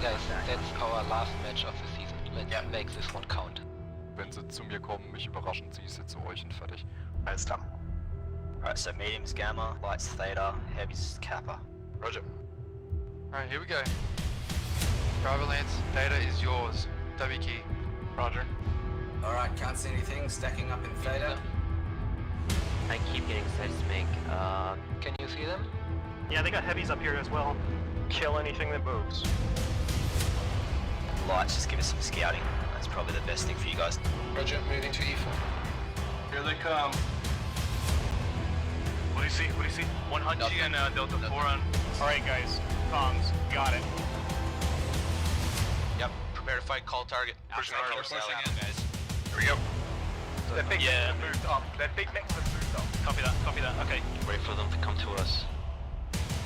guys, that's our last match of the season. Let's make this one count. Wenn sie zu mir kommen, mich überraschen, ziehe ich sie zu euch und fertig. Alles klar. Alright, so medium's Gamma, light's Theta, heavy's Kappa. Roger. Alright, here we go. Revenants, Theta is yours. W key. Roger. Alright, can't see anything. Stacking up in Theta. I keep getting seismic. Can you see them? Yeah, they got heavies up here as well. Kill anything that moves. Lights, just give us some scouting. That's probably the best thing for you guys. Roger, moving to E4. Here they come. What do you see? What do you see? 100 and Delta 4 on. Alright guys, comms, got it. Yep, prepare to fight, call target. Pushing on, we're selling in, guys. Here we go. That big mix moved up. That big mix moved up. Copy that, okay. Wait for them to come to us.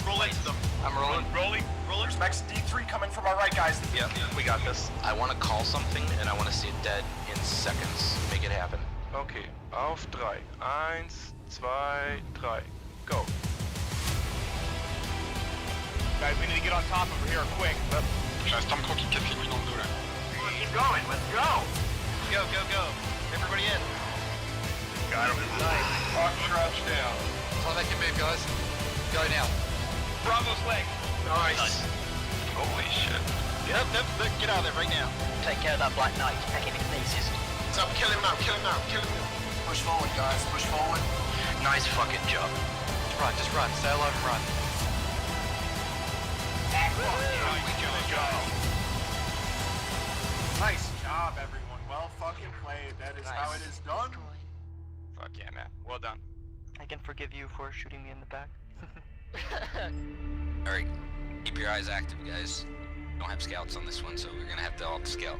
Roll into them. I'm rolling. Rolling. There's Max D3 coming from our right, guys. Yep, we got this. I want to call something, and I want to see it dead in seconds. Make it happen. Okay, auf 3. 1, 2, 3. Go. Guys, we need to get on top over here quick. J'ai un Stormcrow qui me casse les couilles dans le dos là. Keep going, let's go. Go. Everybody in. Got him. Nice. Rock crouch down. So they can move, guys. Go now. Bravo's leg. Nice. Holy shit. Yep, get out of there right now. Take care of that Black Knight, pecking in pieces. What's up? Kill him now. Push forward, guys. Push forward. Nice fucking job. Just run. Stay alive and run. Nice job, everyone. Well fucking played. That is how it is done. Fuck yeah, man. Well done. I can forgive you for shooting me in the back. Alright, keep your eyes active, guys. Don't have scouts on this one, so we're gonna have to all scout.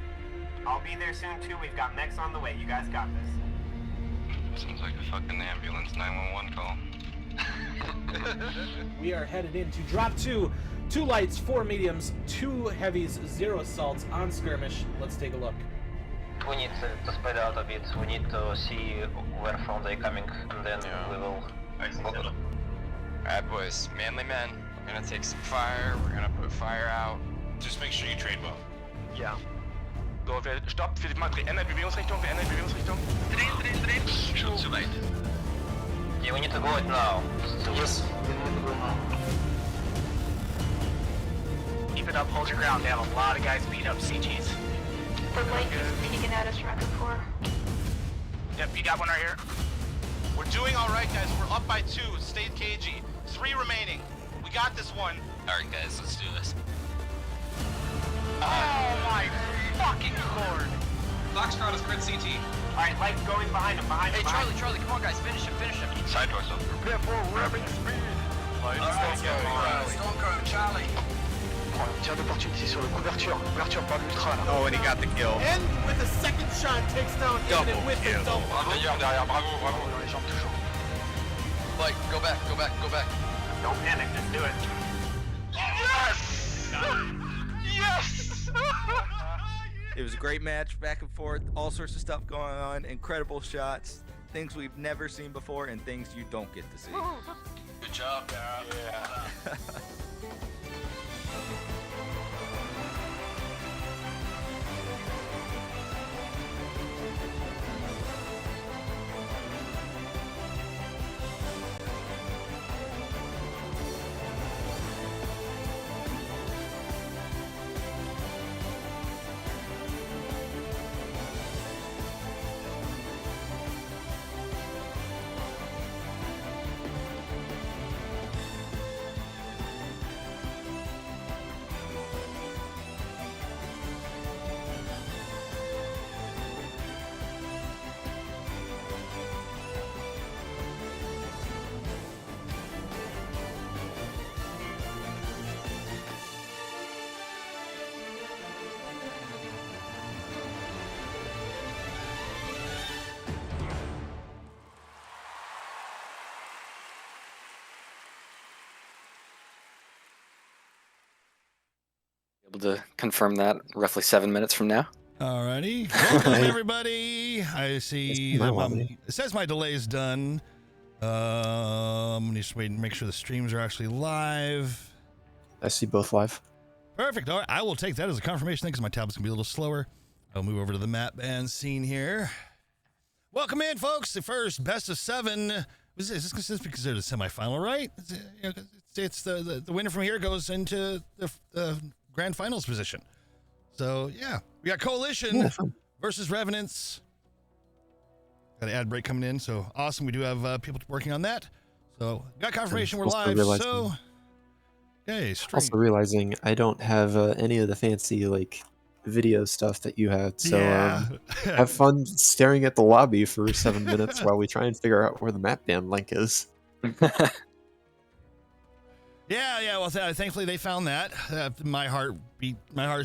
I'll be there soon too. We've got mechs on the way. You guys got this. Seems like a fucking ambulance 911 call. We are headed into drop 2. 2 lights, 4 mediums, 2 heavies, 0 assaults on skirmish. Let's take a look. We need to spread out a bit. We need to see where from they're coming, and then we will. Alright boys, manly men. We're gonna take some fire, we're gonna put fire out. Just make sure you trade well. Yeah. So, stopp, ändert Bewegungsrichtung, Drehen. Schon zu weit. Yeah, we need to go it now. Yes. Keep it up, hold your ground. They have a lot of guys beat up CGs. The light is peeking at us rapid 4. Yep, you got one right here. We're doing all right, guys. We're up by 2. Stay cagey. 3 remaining. We got this one. Alright, guys, let's do this. Oh my fucking lord! Foxtrot is red CT. Alright, light's going behind him, Hey, Charlie, come on, guys, finish him. Side doors up. Prepare for revving speed. Alright, Stormcrow, Charlie. Tir d'opportunité sur le couverture par l'ultra là. Oh, and he got the kill. And with a second shot, takes down Infinite with his double. Derrière, bravo. Dans les jambes toujours. Like, go back. Don't panic, just do it. Yes! Yes! It was a great match, back and forth, all sorts of stuff going on, incredible shots, things we've never seen before, and things you don't get to see. Good job, Dara. Yeah. Able to confirm that roughly 7 minutes from now. Alrighty, welcome everybody. I see that it says my delay is done. Just wait and make sure the streams are actually live. I see both live. Perfect. All right, I will take that as a confirmation because my tablet's going to be a little slower. I'll move over to the map band scene here. Welcome in, folks. The first best of 7. Is this considered a semifinal, right? It's the winner from here goes into the grand finals position. So, yeah. We got Coalition versus Revenants. Got an ad break coming in, so awesome. We do have people working on that. So, got confirmation we're live. So, okay, stream. Also realizing I don't have any of the fancy, like, video stuff that you had. So, have fun staring at the lobby for 7 minutes while we try and figure out where the map band link is. Yeah. Well, thankfully they found that. My heart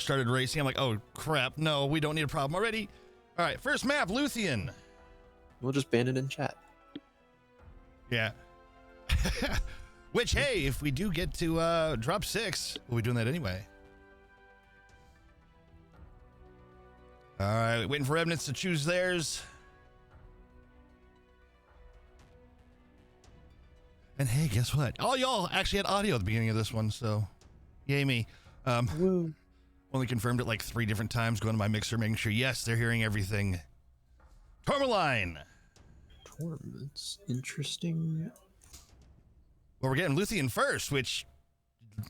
started racing. I'm like, oh crap, no, we don't need a problem already. All right, first map, Luthien. We'll just ban it in chat. Yeah. Which, hey, if we do get to drop 6, we'll be doing that anyway. All right, waiting for Revenants to choose theirs. And hey, guess what? All y'all actually had audio at the beginning of this one, so yay me. Only confirmed it like 3 different times, going to my mixer, making sure, yes, they're hearing everything. Tourmaline. That's interesting. Well, we're getting Luthien first, which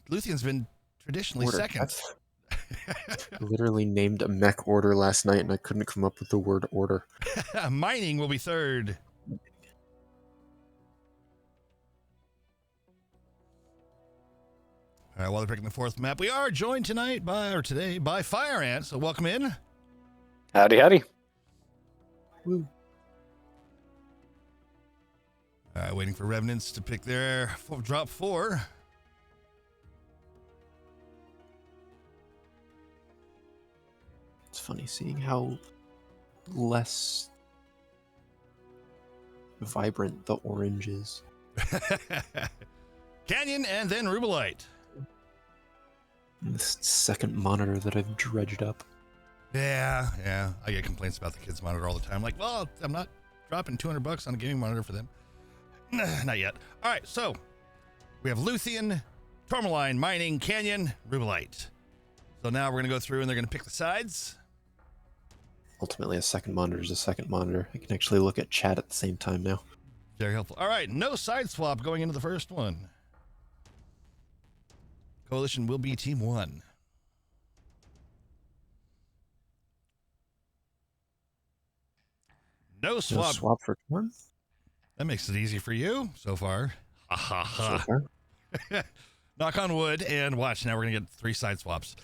Luthien's been traditionally second. Literally named a mech order last night, and I couldn't come up with the word order. Mining will be third. All right, while they're picking the 4th map, we are joined today by Fire Ant. So welcome in. Howdy. Woo. All right, waiting for Revenants to pick their drop 4. It's funny seeing how less vibrant the orange is. Canyon and then Rubelite. This second monitor that I've dredged up. Yeah. I get complaints about the kids' monitor all the time. Like, well, I'm not dropping $200 on a gaming monitor for them. Not yet. All right, so we have Luthien, Tourmaline, Mining, Canyon, Rubelite. So now we're going to go through and they're going to pick the sides. Ultimately, a second monitor is a second monitor. I can actually look at chat at the same time now. Very helpful. All right, no side swap going into the first one. Coalition will be Team 1. No swap. No swap for one? That makes it easy for you so far. So far. Knock on wood and watch. Now we're going to get 3 side swaps.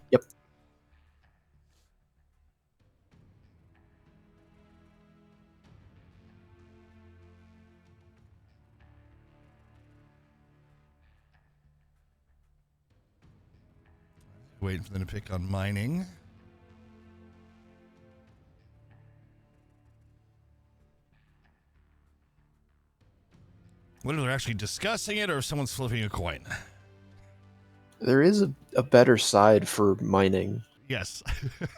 Yep. Waiting for them to pick on mining. Whether they're actually discussing it or if someone's flipping a coin. There is a better side for mining. Yes.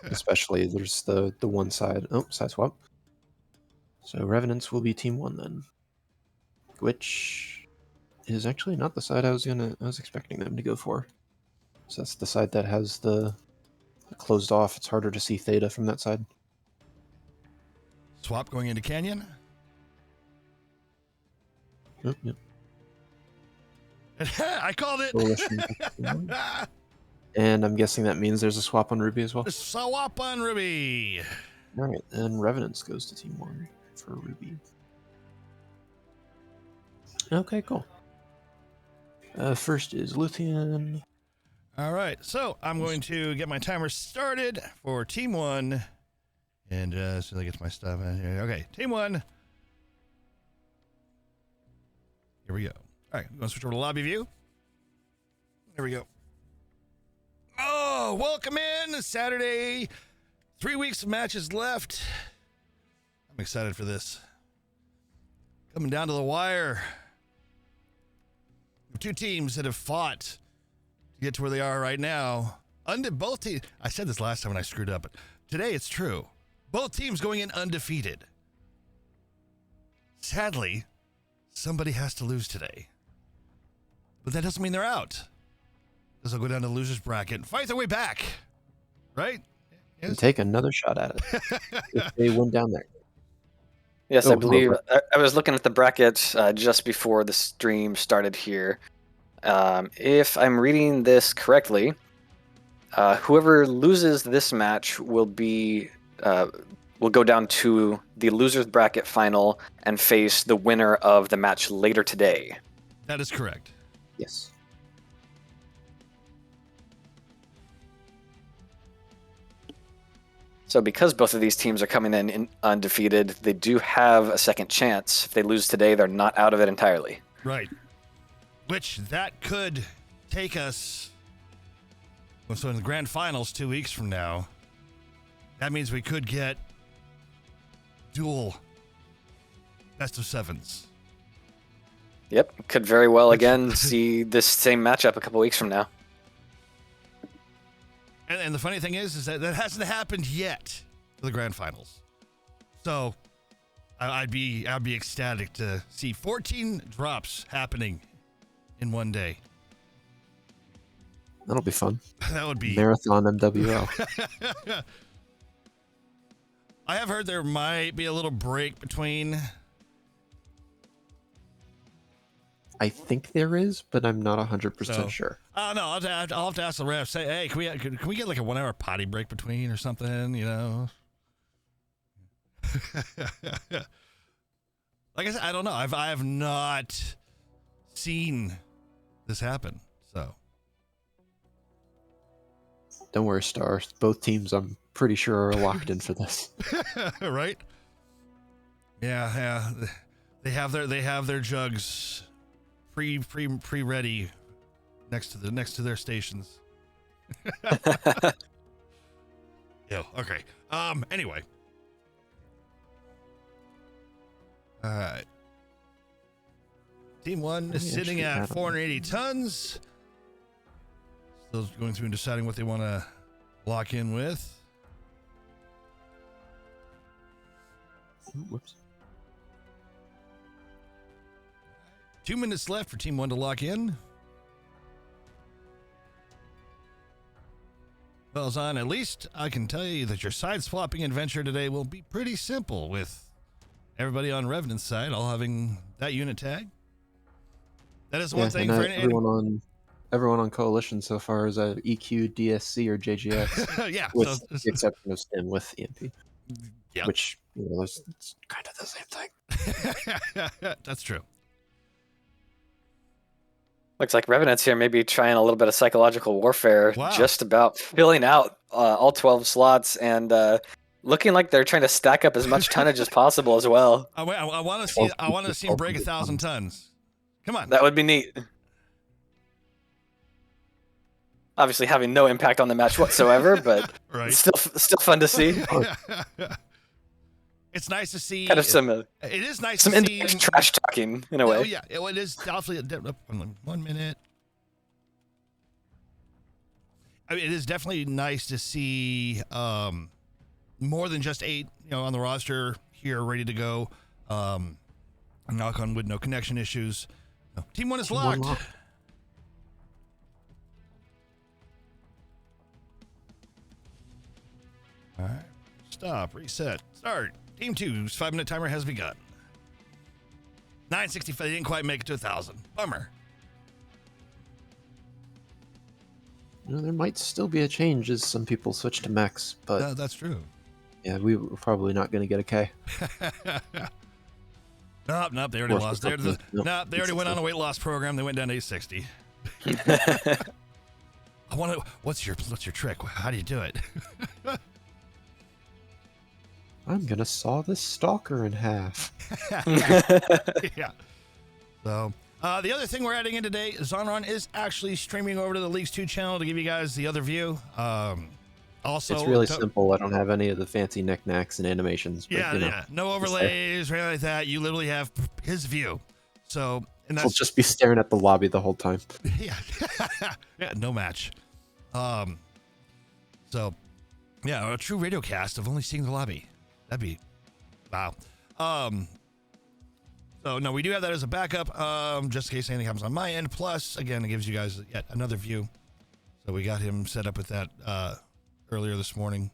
Especially there's the one side. Oh, side swap. So Revenants will be Team 1 then. Which is actually not the side I was expecting them to go for. So that's the side that has the closed off. It's harder to see Theta from that side. Swap going into Canyon. Oh, yep. I called it. And I'm guessing that means there's a swap on Ruby as well. Swap on Ruby. All right, and Revenants goes to Team 1 for Ruby. Okay, cool. First is Luthien. All right, so I'm going to get my timer started for Team 1. And as soon as I get my stuff in here. Okay, Team 1. Here we go. All right, I'm going to switch over to lobby view. There we go. Oh, welcome in. Saturday. 3 weeks of matches left. I'm excited for this. Coming down to the wire. 2 teams that have fought to get to where they are right now. Both teams. I said this last time when I screwed up, but today it's true. Both teams going in undefeated. Sadly, somebody has to lose today. But that doesn't mean they're out. This will go down to the losers bracket and fight their way back. Right? And take another shot at it if they win down there. Yes, Oh, I believe hello. I was looking at the bracket just before the stream started here. If I'm reading this correctly, whoever loses this match will go down to the losers bracket final and face the winner of the match later today. That is correct. Yes. So because both of these teams are coming in undefeated, they do have a second chance. If they lose today, they're not out of it entirely. Right. Which that could take us. So in the grand finals 2 weeks from now, that means we could get dual best of sevens. Yep, could very well again see this same matchup a couple weeks from now. And the funny thing is that that hasn't happened yet for the grand finals. So I'd be ecstatic to see 14 drops happening in one day. That'll be fun. That would be Marathon MWL. I have heard there might be a little break between. I think there is, but I'm not 100% sure. Oh no, I'll have to ask the ref. Say, hey, can we get like a 1 hour potty break between or something? You know. Like I said, I don't know. I have not seen this happen. So. Don't worry, Star. Both teams, I'm pretty sure, are locked in for this. Right? Yeah. They have their jugs pre-ready next to their stations. Yeah. Okay. Anyway. All right. Team 1 is sitting at 480 tons. Still going through and deciding what they want to lock in with. Whoops. 2 minutes left for Team 1 to lock in. Well, Zon, at least I can tell you that your side-swapping adventure today will be pretty simple with everybody on Revenant's side all having that unit tag. That is one thing for everyone on Coalition so far is EQ, DSC, or JGX. Yeah. With the exception of Stim with EMP. Yeah. Which, it's kind of the same thing. That's true. Looks like Revenants here maybe trying a little bit of psychological warfare, just about filling out all 12 slots and looking like they're trying to stack up as much tonnage as possible as well. I want to see him break 1,000 tons. Come on. That would be neat. Obviously having no impact on the match whatsoever, but right. still fun to see. It's nice to see. Kind of some. It is nice some to see trash talking in a way. Oh yeah, it is definitely. 1 minute. I mean, it is definitely nice to see more than just 8, on the roster here, ready to go. Knock on wood, no connection issues. No. Team 1 is locked. All right. Stop. Reset. Start. Team 2's 5-minute timer has begun. 965. They didn't quite make it to 1,000. Bummer. There might still be a change as some people switch to mechs, but that's true. Yeah, we were probably not going to get a K. Nope. They already lost. They already went on a weight loss program. They went down to 860. I want to. What's your trick? How do you do it? I'm gonna saw this stalker in half. Yeah. So the other thing we're adding in today, Zonron is actually streaming over to the Leagues 2 channel to give you guys the other view. Also, it's really simple. I don't have any of the fancy knickknacks and animations. But, yeah. No overlays or anything like that. You literally have his view. So, and that's I'll just be staring at the lobby the whole time. Yeah. Yeah. No match. So, yeah, a true radio cast of only seeing the lobby. That'd be wow. So no, we do have that as a backup, just in case anything happens on my end. Plus, again, it gives you guys yet another view So we got him set up with that earlier this morning.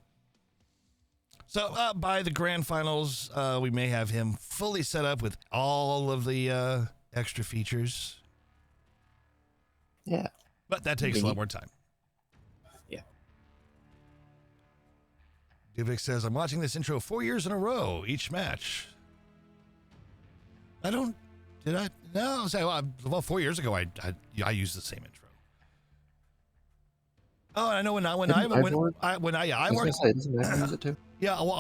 So by the grand finals, we may have him fully set up with all of the extra features. Yeah. But that takes a lot more time. Yeah. Duvik says, I'm watching this intro 4 years in a row, each match. No, well, 4 years ago, I used the same intro. Oh, I know when I worked. Use it too. Yeah, well,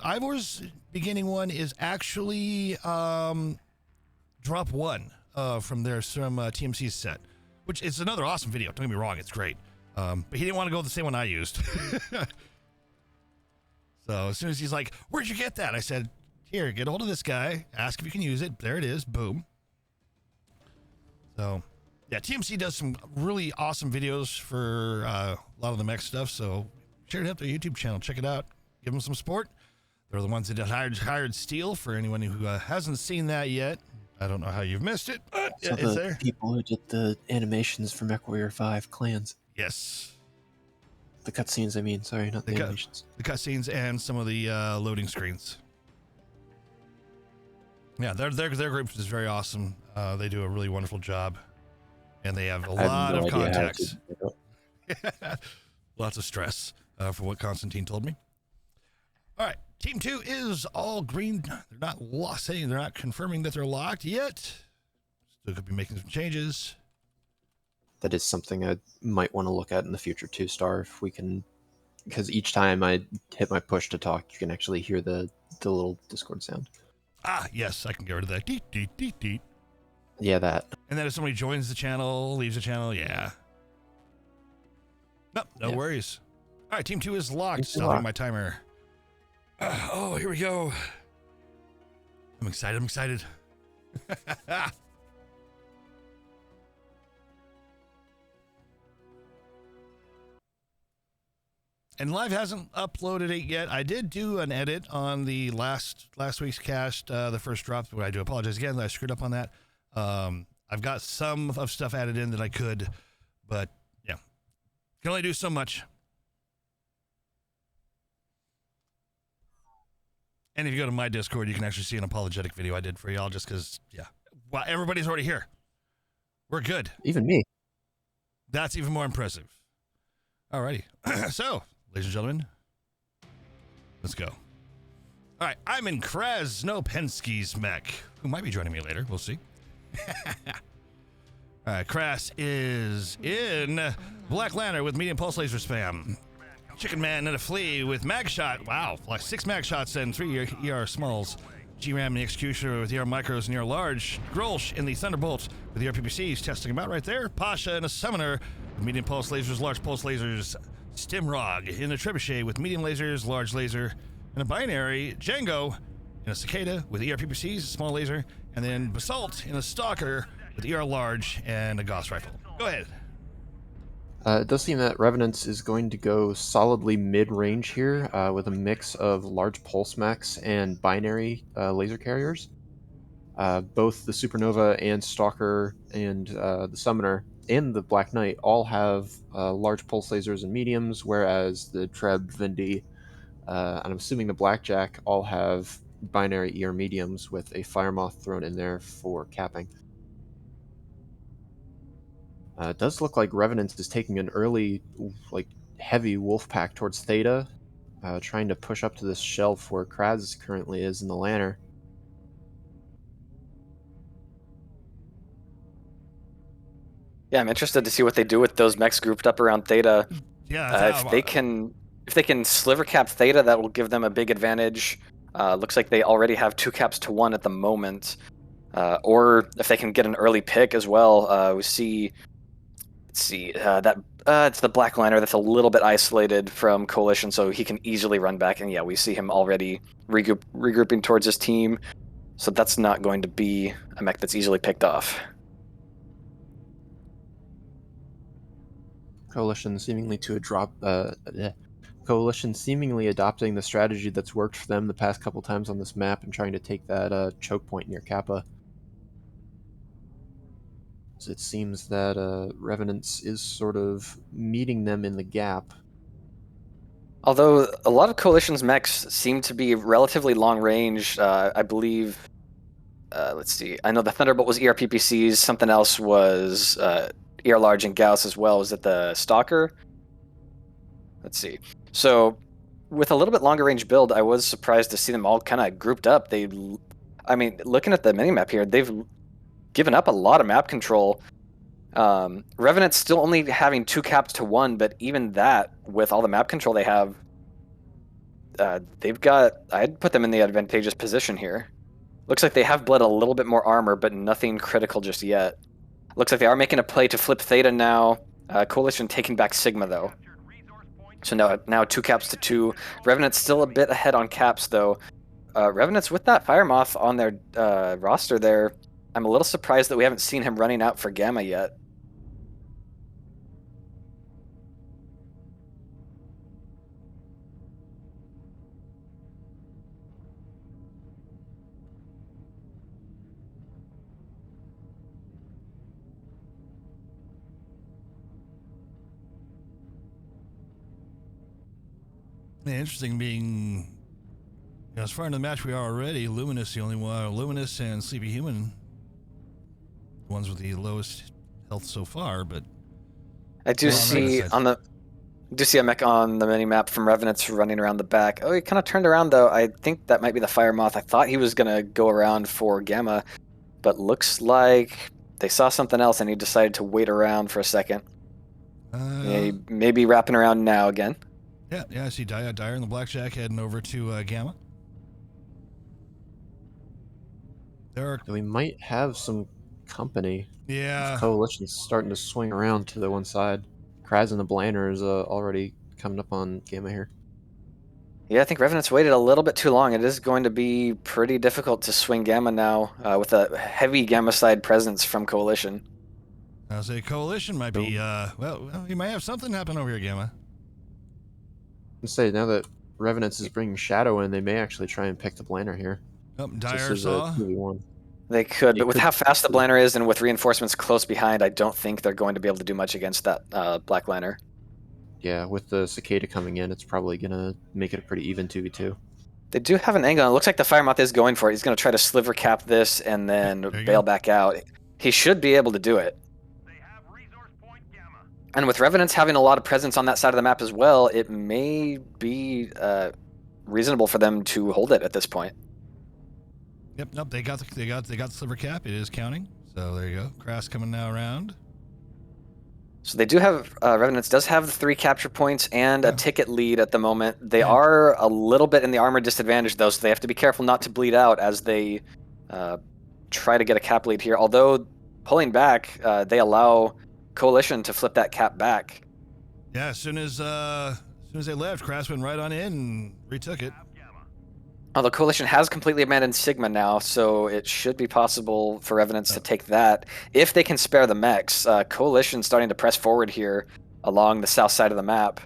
Ivor's beginning one is actually drop one from TMC's set, which is another awesome video. Don't get me wrong, it's great. But he didn't want to go with the same one I used. So as soon as he's like, "Where'd you get that?" I said, "Here, get hold of this guy. Ask if you can use it." There it is. Boom. So, yeah, TMC does some really awesome videos for a lot of the mech stuff. So share it up to their YouTube channel. Check it out. Give them some support. They're the ones that hired Steel. For anyone who hasn't seen that yet, I don't know how you've missed it, but it's there. People who did the animations for MechWarrior 5 Clans. Yes. The cutscenes, I mean. Sorry, not the animations. The cutscenes and some of the loading screens. Yeah, their group is very awesome. They do a really wonderful job. And they have a lot of contacts. Lots of stress for what Constantine told me. All right, Team 2 is all green. They're not saying they're not confirming that they're locked yet. Still could be making some changes. That is something I might want to look at in the future too, Star, if we can, because each time I hit my push to talk, you can actually hear the little Discord sound. Ah, yes, I can get rid of that. Deet, deet, deet, deet. Yeah, that. And then if somebody joins the channel, leaves the channel, yeah. No worries. All right, Team 2 is locked. Stopping my timer. Oh, here we go. I'm excited. And Live hasn't uploaded it yet. I did do an edit on the last week's cast, the first drop. I do apologize again that I screwed up on that. I've got some of stuff added in that I could, but yeah, can only do so much. And if you go to my Discord, you can actually see an apologetic video I did for y'all just because, yeah. Well, everybody's already here. We're good. Even me. That's even more impressive. Alrighty. So, ladies and gentlemen, let's go. All right, I'm in Krasnopensky's mech, who might be joining me later. We'll see. All right, Kras is in Black Lantern with medium pulse laser spam. Chicken Man and a Flea with mag shot. Wow, like 6 mag shots and 3 ER smalls. G-Ram and the Executioner with ER micros and ER large. Grolsch in the Thunderbolt with ER PPCs, testing them out right there. Pasha and a Summoner with medium pulse lasers, large pulse lasers. Stimrog in a Trebuchet with medium lasers, large laser. And a Binary, Django in a Cicada with ER PPCs, small laser. And then Basalt in a Stalker with ER large and a Gauss rifle. Go ahead. It does seem that Revenants is going to go solidly mid-range here with a mix of large pulse mechs and binary laser carriers. Both the Supernova and Stalker and the Summoner and the Black Knight all have large pulse lasers and mediums, whereas the Treb, Vindy, and I'm assuming the Blackjack all have binary ER mediums with a Firemoth thrown in there for capping. It does look like Revenants is taking an early, heavy wolf pack towards Theta, trying to push up to this shelf where Kraz currently is in the Lantern. Yeah, I'm interested to see what they do with those mechs grouped up around Theta. Yeah, if they can sliver cap Theta, that will give them a big advantage. Looks like they already have 2 caps to 1 at the moment. Or if they can get an early pick as well, we see. Let's see, it's the Black Lantern that's a little bit isolated from Coalition, so he can easily run back. And yeah, we see him already regrouping towards his team. So that's not going to be a mech that's easily picked off. Coalition seemingly adopting the strategy that's worked for them the past couple times on this map and trying to take that choke point near Kappa. But it seems that Revenants is sort of meeting them in the gap. Although a lot of Coalition's mechs seem to be relatively long range, I believe. Let's see. I know the Thunderbolt was ERPPCs. Something else was ER Large and Gauss as well. Was it the Stalker? Let's see. So with a little bit longer range build, I was surprised to see them all kind of grouped up. I mean, looking at the minimap here, they've given up a lot of map control. Revenant's still only having 2 caps to 1, but even that, with all the map control they have, they've got. I'd put them in the advantageous position here. Looks like they have bled a little bit more armor, but nothing critical just yet. Looks like they are making a play to flip Theta now. Coalition taking back Sigma, though. So now 2 caps to 2. Revenant's still a bit ahead on caps, though. Revenant's with that Fire Moth on their roster there. I'm a little surprised that we haven't seen him running out for Gamma yet. Yeah, interesting being, as far into the match we are already, Luminous the only one, Luminous and Sleepy Human, the ones with the lowest health so far, but I do see a mech on the mini map from Revenants running around the back. Oh, he kind of turned around though. I think that might be the Fire Moth. I thought he was gonna go around for Gamma, but looks like they saw something else and he decided to wait around for a second. Maybe wrapping around now again. Yeah, I see Dyer and the Blackjack heading over to Gamma. We might have some company. Yeah. Coalition's starting to swing around to the one side. Kraz and the Blainer is already coming up on Gamma here. Yeah, I think Revenant's waited a little bit too long. It is going to be pretty difficult to swing Gamma now with a heavy Gamma side presence from Coalition. I'll say Coalition might be, well, you might have something happen over here, Gamma. Say now that Revenants is bringing Shadow in, they may actually try and pick the Blainer here. Oh, Dyer saw. They could, but with how fast the Blainer is and with reinforcements close behind, I don't think they're going to be able to do much against that Black Liner. Yeah, with the Cicada coming in, it's probably going to make it a pretty even 2v2. They do have an angle. It looks like the Fire Moth is going for it. He's going to try to sliver cap this and then bail back out. He should be able to do it. And with Revenants having a lot of presence on that side of the map as well, it may be reasonable for them to hold it at this point. Yep, nope, they got the sliver cap. It is counting. So there you go. Crass coming now around. So they do have Revenants does have the 3 capture points and a ticket lead at the moment. They are a little bit in the armor disadvantage though, so they have to be careful not to bleed out as they try to get a cap lead here. Although pulling back, they allow Coalition to flip that cap back. Yeah, as soon as they left, Crass went right on in and retook it. Although Coalition has completely abandoned Sigma now, so it should be possible for Revenants to take that if they can spare the mechs. Coalition starting to press forward here along the south side of the map.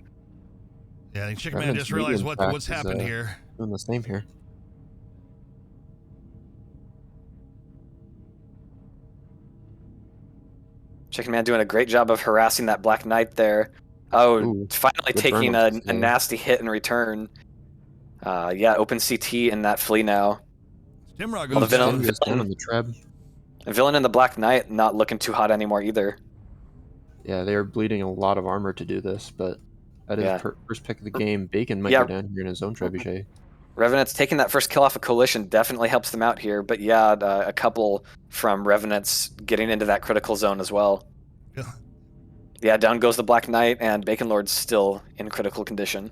Yeah, I think Chicken Man just realized what's happened here. Doing the same here. Chicken Man doing a great job of harassing that Black Knight there. Oh, Ooh, finally taking a nasty hit in return. Yeah, open CT in that flea now. Stimrod goes down on the treb. The villain and the Black Knight not looking too hot anymore either. Yeah, they are bleeding a lot of armor to do this, but that is first pick of the game. Bacon might go down here in his own trebuchet. Revenants taking that first kill off of Coalition definitely helps them out here, but yeah, a couple from Revenants getting into that critical zone as well. Yeah, down goes the Black Knight, and Bacon Lord's still in critical condition.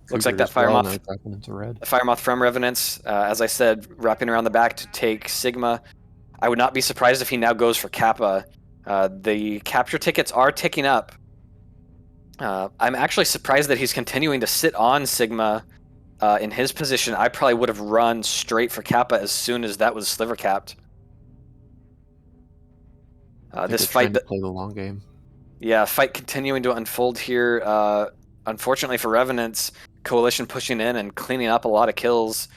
Looks like that Fire Moth, the Fire Moth from Revenants, as I said, wrapping around the back to take Sigma. I would not be surprised if he now goes for Kappa. The capture tickets are ticking up. I'm actually surprised that he's continuing to sit on Sigma in his position. I probably would have run straight for Kappa as soon as that was sliver capped. This fight, play the long game. Yeah, fight continuing to unfold here. Unfortunately for Revenants, Coalition pushing in and cleaning up a lot of kills.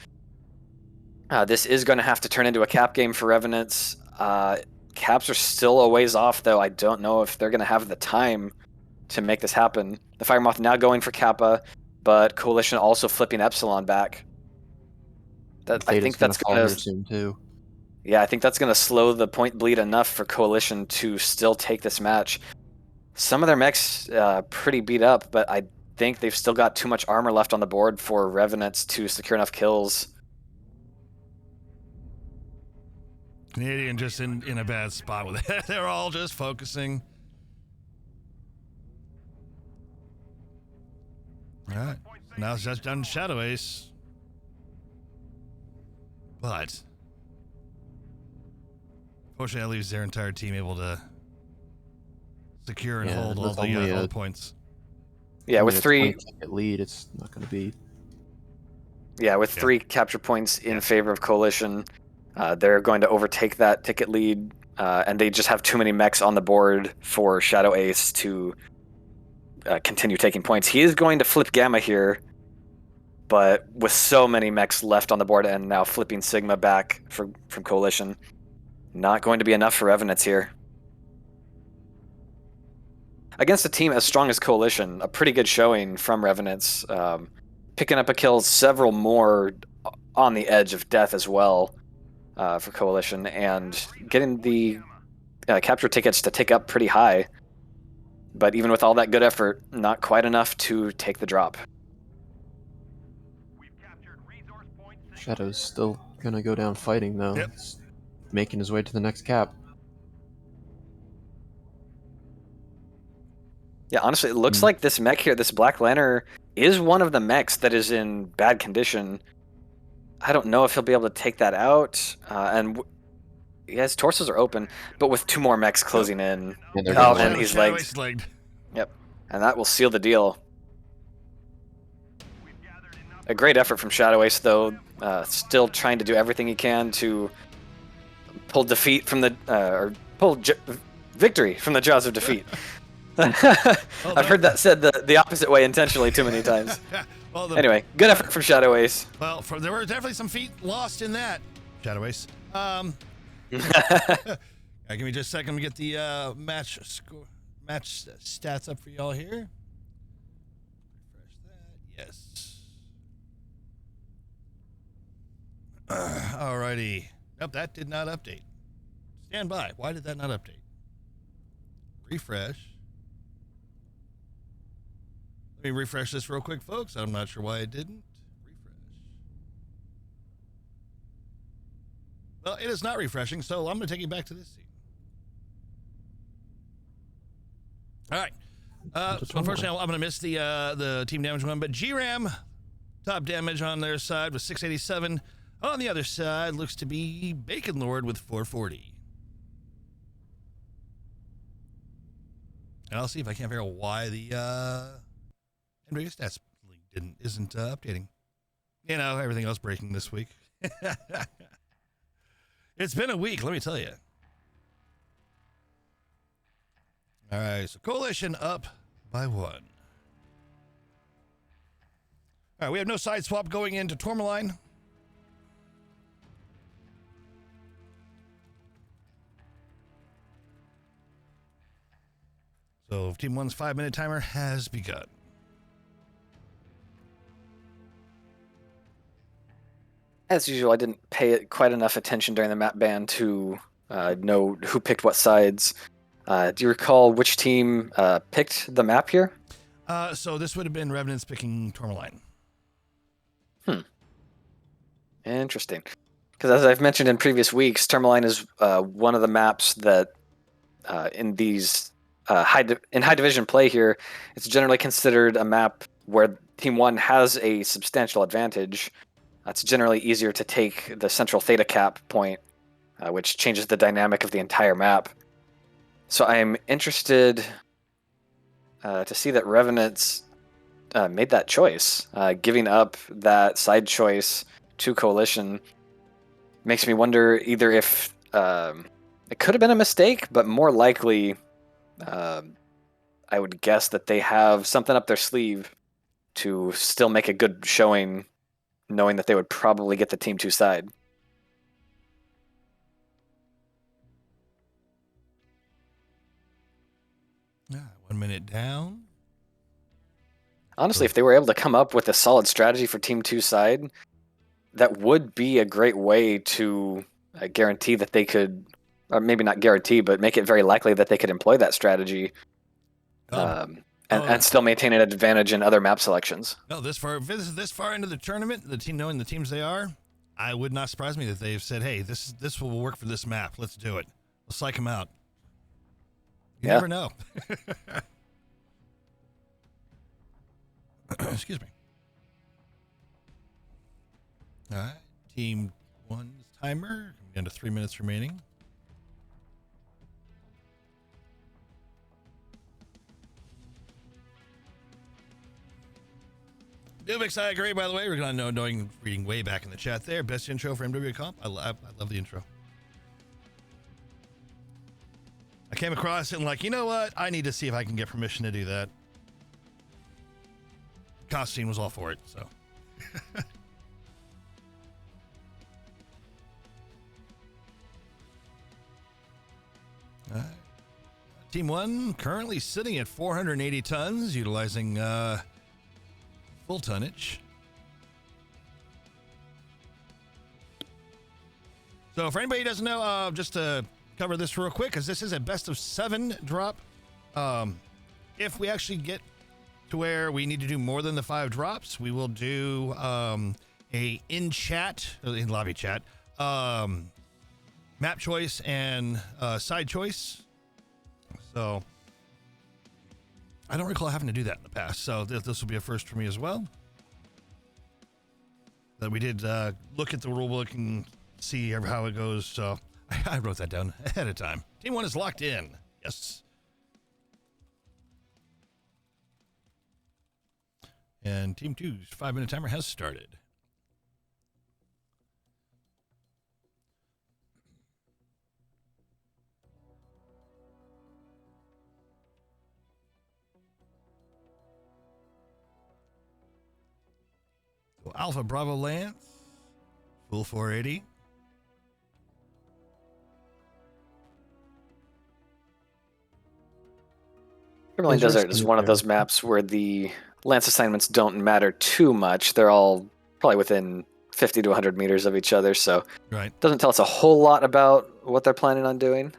This is going to have to turn into a cap game for Revenants. Caps are still a ways off, though. I don't know if they're going to have the time to make this happen. The Firemoth now going for Kappa, but Coalition also flipping Epsilon back. I think that's going to soon too. Yeah, I think that's going to slow the point bleed enough for Coalition to still take this match. Some of their mechs pretty beat up, but I think they've still got too much armor left on the board for Revenants to secure enough kills. Canadian just in a bad spot with it. They're all just focusing. All right, now it's just done Shadow Ace. But fortunately, that leaves their entire team able to secure and hold all the points. Yeah, with 3 lead, it's not going to be. Yeah, with 3 capture points in favor of Coalition, they're going to overtake that ticket lead, and they just have too many mechs on the board for Shadow Ace to continue taking points. He is going to flip Gamma here, but with so many mechs left on the board and now flipping Sigma back from Coalition, not going to be enough for Revenants here. Against a team as strong as Coalition, a pretty good showing from Revenants, picking up a kill, several more on the edge of death as well for Coalition, and getting the capture tickets to tick up pretty high. But even with all that good effort, not quite enough to take the drop. Shadow's still gonna go down fighting though. Yep. He's making his way to the next cap. Yeah, honestly, it looks like this mech here, this Black Lantern, is one of the mechs that is in bad condition. I don't know if he'll be able to take that out. Yeah, his torsos are open, but with 2 more mechs closing in. And he's legged. Yep, and that will seal the deal. A great effort from Shadow Ace, though. Still trying to do everything he can to pull defeat from the victory from the jaws of defeat. I've heard that said the opposite way intentionally too many times. Anyway, good effort from Shadow Ace. Well, there were definitely some feet lost in that. Shadow Ace. Give me just a second to get the match stats up for y'all here. Refresh that. Yes. Alrighty. Nope, that did not update. Stand by. Why did that not update? Refresh. Let me refresh this real quick, folks. I'm not sure why it didn't. Refresh. Well, it is not refreshing, so I'm going to take you back to this scene. All right. So unfortunately, I'm going to miss the team damage one, but GRAM, top damage on their side with 687. On the other side, looks to be Bacon Lord with 440. And I'll see if I can't figure out why the NVIDIA stats link isn't updating. You know, everything else breaking this week. It's been a week, let me tell you. All right, so Coalition up by 1. All right, we have no side swap going into Tourmaline. So Team 1's 5-minute timer has begun. As usual, I didn't pay quite enough attention during the map ban to know who picked what sides. Do you recall which team picked the map here? So this would have been Revenants picking Tourmaline. Interesting. Because as I've mentioned in previous weeks, Tourmaline is one of the maps that in these high division play here, it's generally considered a map where Team 1 has a substantial advantage. It's generally easier to take the central theta cap point, which changes the dynamic of the entire map. So I'm interested to see that Revenants made that choice. Giving up that side choice to Coalition makes me wonder either if it could have been a mistake, but more likely I would guess that they have something up their sleeve to still make a good showing, knowing that they would probably get the Team 2 side. 1 minute down. Honestly, if they were able to come up with a solid strategy for Team 2 side, that would be a great way to guarantee that they could, or maybe not guarantee, but make it very likely that they could employ that strategy and still maintain an advantage in other map selections. No, this far into the tournament, the team knowing the teams they are, I would not surprise me that they've said, "Hey, this will work for this map. Let's do it. Let's psych them out." You never know. Excuse me. All right, Team 1's timer down to 3 minutes remaining. Dubix, I agree, by the way. We're going to know, reading way back in the chat there. Best intro for MW Comp. I love the intro. I came across it and like, you know what? I need to see if I can get permission to do that. Constantine was all for it, so. Team 1 currently sitting at 480 tons, utilizing full tonnage. So for anybody who doesn't know, just to cover this real quick, because this is a best of 7 drop. If we actually get to where we need to do more than the 5 drops, we will do a in lobby chat, map choice and side choice. So I don't recall having to do that in the past, so this will be a first for me as well. That we did look at the rulebook and see how it goes, so I wrote that down ahead of time. Team 1 is locked in. Yes. And Team 2's 5-minute timer has started. So Alpha Bravo Lance, full 480. Timberline Desert is one of those maps where the lance assignments don't matter too much. They're all probably within 50 to 100 meters of each other, so it doesn't tell us a whole lot about what they're planning on doing.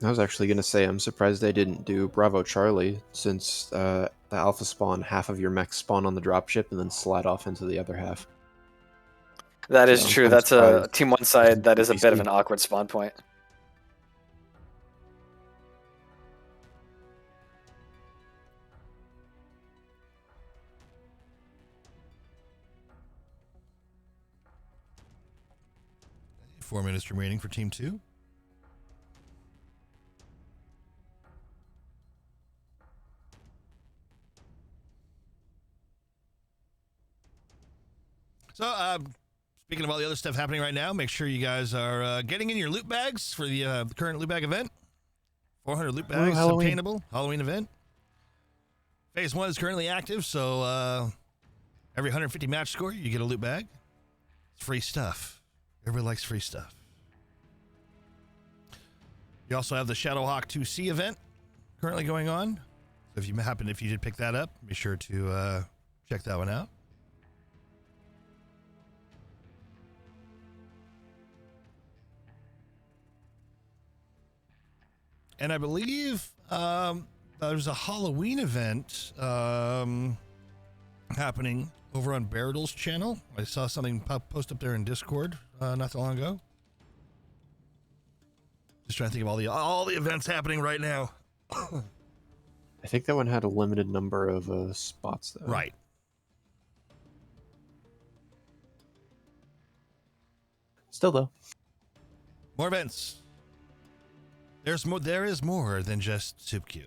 I was actually going to say, I'm surprised they didn't do Bravo Charlie, since the Alpha spawn, half of your mechs spawn on the dropship and then slide off into the other half. That is true. That's a Team 1 side. That is a bit of an awkward spawn point. Four minutes remaining for Team 2. So, speaking of all the other stuff happening right now, make sure you guys are getting in your loot bags for the current loot bag event. 400 loot bags obtainable. Halloween event. Phase 1 is currently active, so every 150 match score, you get a loot bag. It's free stuff. Everybody likes free stuff. You also have the Shadowhawk 2C event currently going on. So if you did pick that up, be sure to check that one out. And I believe there's a Halloween event happening over on Baradol's channel. I saw something post up there in Discord not that long ago. Just trying to think of all the events happening right now. I think that one had a limited number of spots, though. Right. Still, though. More events. There's more. There is more than just SupQ.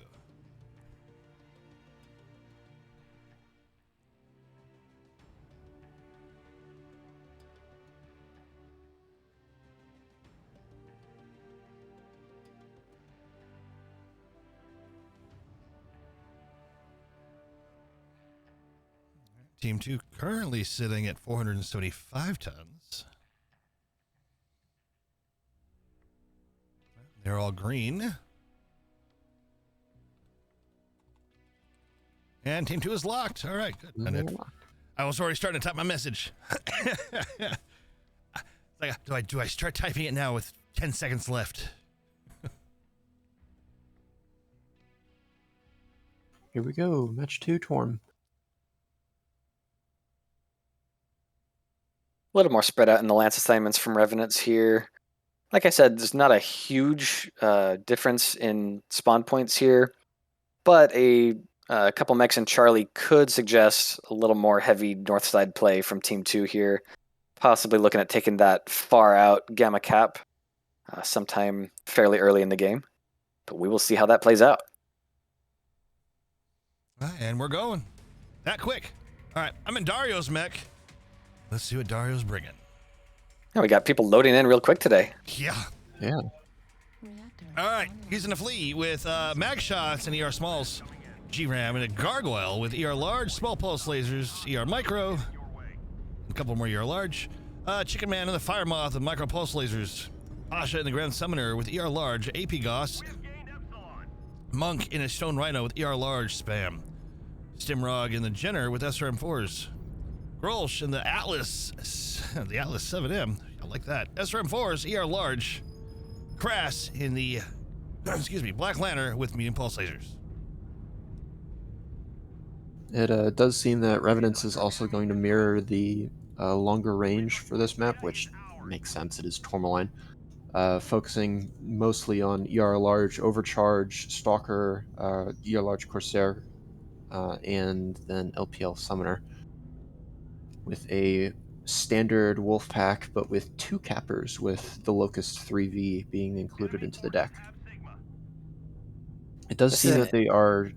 Team 2 currently sitting at 475 tons. They're all green. And Team 2 is locked. All right, good. I was already starting to type my message. Like, do I start typing it now with 10 seconds left? Here we go. Match 2, Torm. A little more spread out in the lance assignments from Revenants here. Like I said, there's not a huge difference in spawn points here, but a couple mechs and Charlie could suggest a little more heavy north side play from Team 2 here, possibly looking at taking that far out Gamma Cap sometime fairly early in the game. But we will see how that plays out. And we're going. That quick. All right, I'm in Dario's mech. Let's see what Dario's bringing. Yeah, we got people loading in real quick today. Yeah. Yeah. All right, he's in a Flea with mag shots and ER smalls. G-Ram and a Gargoyle with ER large, small pulse lasers, ER micro. A couple more ER large. Chicken Man and the Fire Moth with micro pulse lasers. Asha and the Grand Summoner with ER large, AP Goss. Monk in a Stone Rhino with ER large spam. Stimrog in the Jenner with SRM4s. Grolsch in the Atlas 7M. I like that. SRM4s, ER large. Crass in the, Black Lantern with medium pulse lasers. It does seem that Revenants is also going to mirror the longer range for this map, which makes sense. It is Tourmaline. Focusing mostly on ER large, Overcharge, Stalker, ER large Corsair, and then LPL Summoner. With a standard wolf pack, but with 2 cappers, with the Locust 3V being included into the deck. It does seem that they are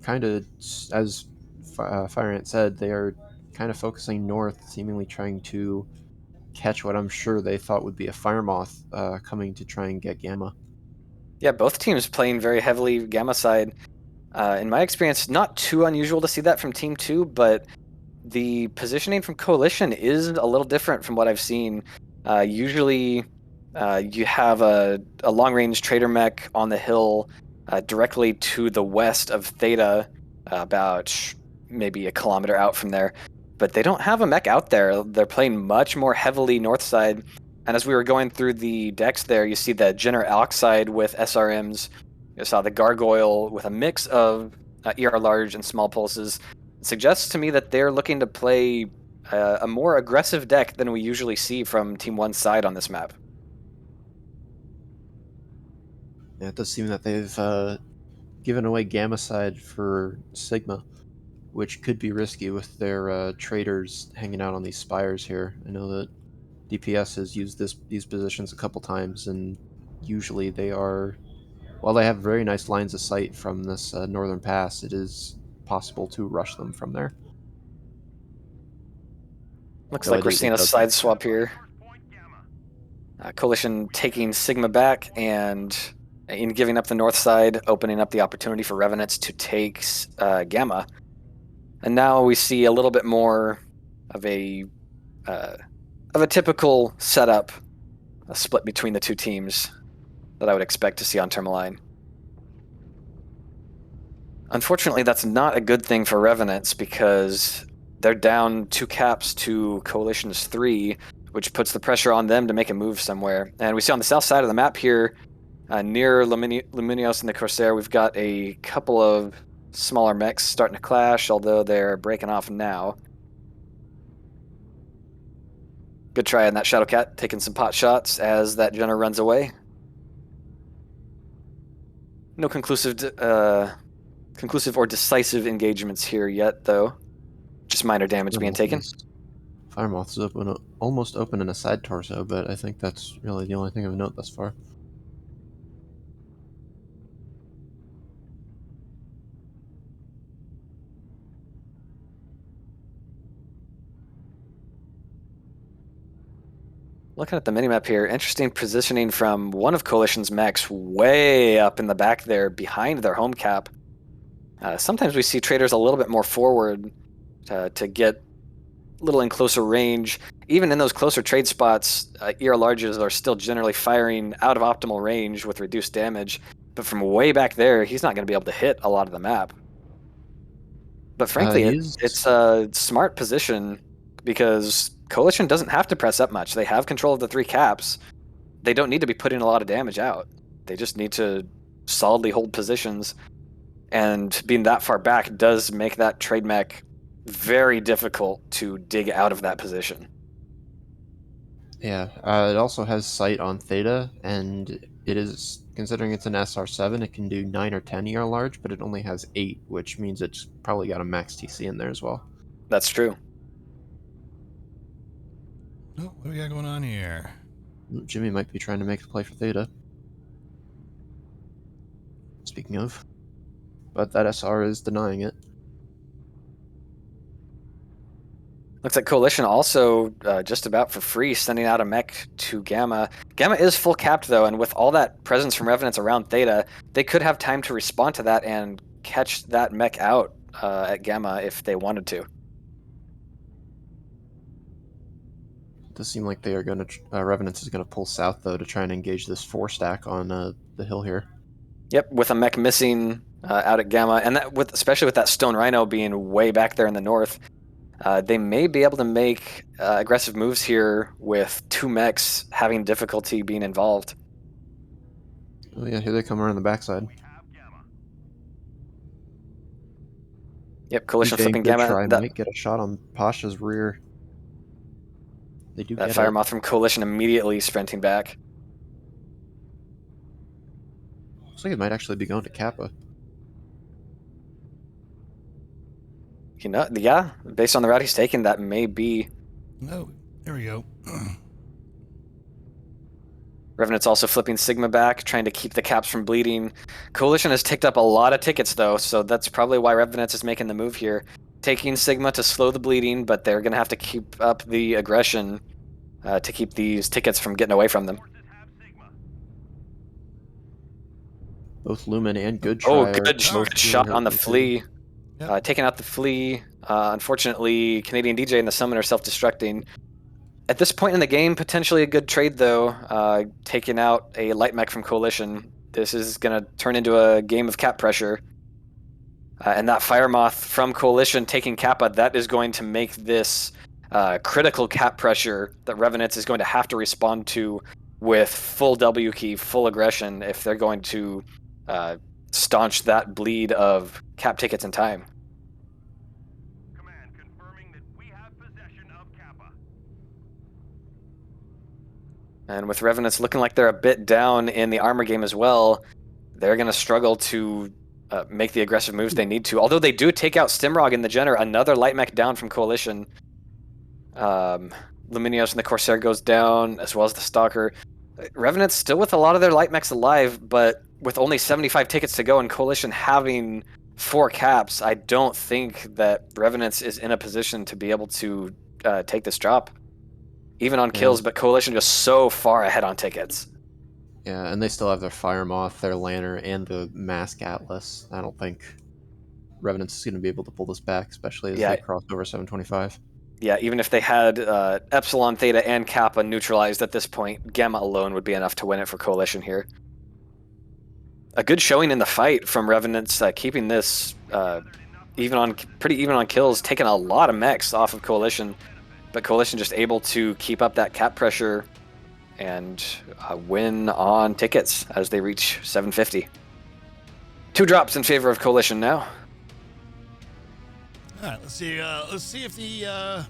kind of, as Fire Ant said, they are kind of focusing north, seemingly trying to catch what I'm sure they thought would be a Fire Moth coming to try and get Gamma. Yeah, both teams playing very heavily Gamma side. In my experience, not too unusual to see that from Team 2, but the positioning from Coalition is a little different from what I've seen. Usually, you have a long-range trader mech on the hill directly to the west of Theta, about maybe a kilometer out from there. But they don't have a mech out there. They're playing much more heavily north side. And as we were going through the decks there, you see the Jenner Oxide with SRMs. You saw the Gargoyle with a mix of ER large and small pulses. It suggests to me that they're looking to play a more aggressive deck than we usually see from Team 1's side on this map. Yeah, it does seem that they've given away Gamma side for Sigma, which could be risky with their traders hanging out on these spires here. I know that DPS has used these positions a couple times, and usually they are, while they have very nice lines of sight from this northern pass, it is possible to rush them from there. Looks like we're seeing a side swap here. Coalition taking Sigma back and in giving up the north side, opening up the opportunity for Revenants to take Gamma. And now we see a little bit more of a typical setup, a split between the two teams that I would expect to see on Tourmaline. Unfortunately, that's not a good thing for Revenants because they're down 2 caps to Coalition's 3, which puts the pressure on them to make a move somewhere. And we see on the south side of the map here, near Luminios and the Corsair, we've got a couple of smaller mechs starting to clash, although they're breaking off now. Good try on that Shadowcat, taking some pot shots as that Jenner runs away. No conclusive or decisive engagements here yet, though. Just minor damage being taken. Firemoth is almost open in a side torso, but I think that's really the only thing of note thus far. Looking at the minimap here, interesting positioning from one of Coalition's mechs way up in the back there behind their home cap. Sometimes we see traders a little bit more forward to get a little in closer range. Even in those closer trade spots, ER larges are still generally firing out of optimal range with reduced damage. But from way back there, he's not going to be able to hit a lot of the map. But frankly, He's- it's a smart position because Coalition doesn't have to press up much. They have control of the 3 caps. They don't need to be putting a lot of damage out. They just need to solidly hold positions. And being that far back does make that trade mech very difficult to dig out of that position. Yeah, it also has sight on Theta, and it is, considering it's an SR7, it can do 9 or 10 ER large, but it only has 8, which means it's probably got a max TC in there as well. That's true. Oh, what do we got going on here? Jimmy might be trying to make a play for Theta. Speaking of. But that SR is denying it. Looks like Coalition also just about for free sending out a mech to Gamma. Gamma is full capped though, and with all that presence from Revenants around Theta, they could have time to respond to that and catch that mech out at Gamma if they wanted to. It does seem like they are going to... Revenants is going to pull south though to try and engage this 4-stack on the hill here. Yep, with a mech missing out at Gamma, and that especially with that Stone Rhino being way back there in the north, they may be able to make aggressive moves here with 2 mechs having difficulty being involved. Oh yeah, here they come around the backside. Yep, Coalition DJ flipping Good Gamma. Try That might get a shot on Pasha's rear. They do get Fire it. Moth from Coalition immediately sprinting back. Looks like it might actually be going to Kappa. You know, yeah, based on the route he's taking, that may be. Oh, there we go. Revenant's also flipping Sigma back, trying to keep the caps from bleeding. Coalition has ticked up a lot of tickets, though, so that's probably why Revenants is making the move here. Taking Sigma to slow the bleeding, but they're going to have to keep up the aggression to keep these tickets from getting away from them. Both Lumen and Good Try Oh, are good shot on the hurting. Flea. Taking out the Flea. Unfortunately, Canadian DJ and the Summon are self-destructing. At this point in the game, potentially a good trade, though. Taking out a light mech from Coalition. This is going to turn into a game of cap pressure. And that Fire Moth from Coalition taking Kappa, that is going to make this critical cap pressure that Revenants is going to have to respond to with full W key, full aggression, if they're going to staunch that bleed of cap tickets in time. And with Revenants looking like they're a bit down in the armor game as well, they're going to struggle to make the aggressive moves they need to. Although they do take out Stimrog in the Jenner, another light mech down from Coalition. Luminios and the Corsair goes down, as well as the Stalker. Revenant's still with a lot of their light mechs alive, but with only 75 tickets to go and Coalition having 4 caps, I don't think that Revenants is in a position to be able to take this drop. Even on kills, but Coalition just so far ahead on tickets. Yeah, and they still have their Fire Moth, their Lantern, and the Mask Atlas. I don't think Revenants is going to be able to pull this back, especially as they cross over 725. Yeah, even if they had Epsilon, Theta, and Kappa neutralized at this point, Gamma alone would be enough to win it for Coalition here. A good showing in the fight from Revenants, keeping this pretty even on kills, taking a lot of mechs off of Coalition, but Coalition just able to keep up that cap pressure and win on tickets as they reach 750. 2 drops in favor of Coalition now. All right, let's see if the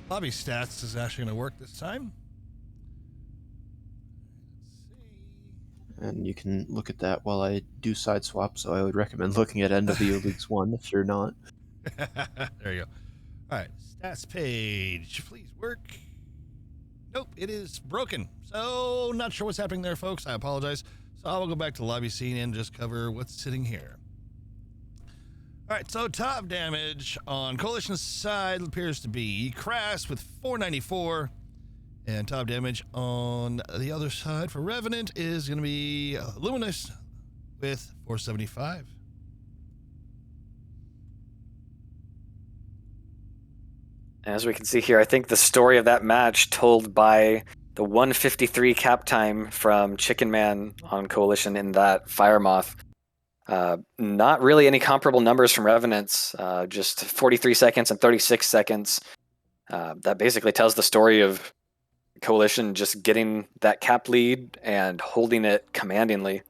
lobby stats is actually going to work this time. And you can look at that while I do side swap, so I would recommend looking at NWO Leagues 1 if you're not. There you go. All right, stats page, please work. Nope, it is broken. So not sure what's happening there, folks. I apologize. So I will go back to lobby scene and just cover what's sitting here. All right, so top damage on Coalition's side appears to be Crass with 494. And top damage on the other side for Revenant is going to be Luminous with 475. As we can see here, I think the story of that match told by the 153 cap time from Chicken Man on Coalition in that Fire Moth. Not really any comparable numbers from Revenants, just 43 seconds and 36 seconds. That basically tells the story of Coalition just getting that cap lead and holding it commandingly.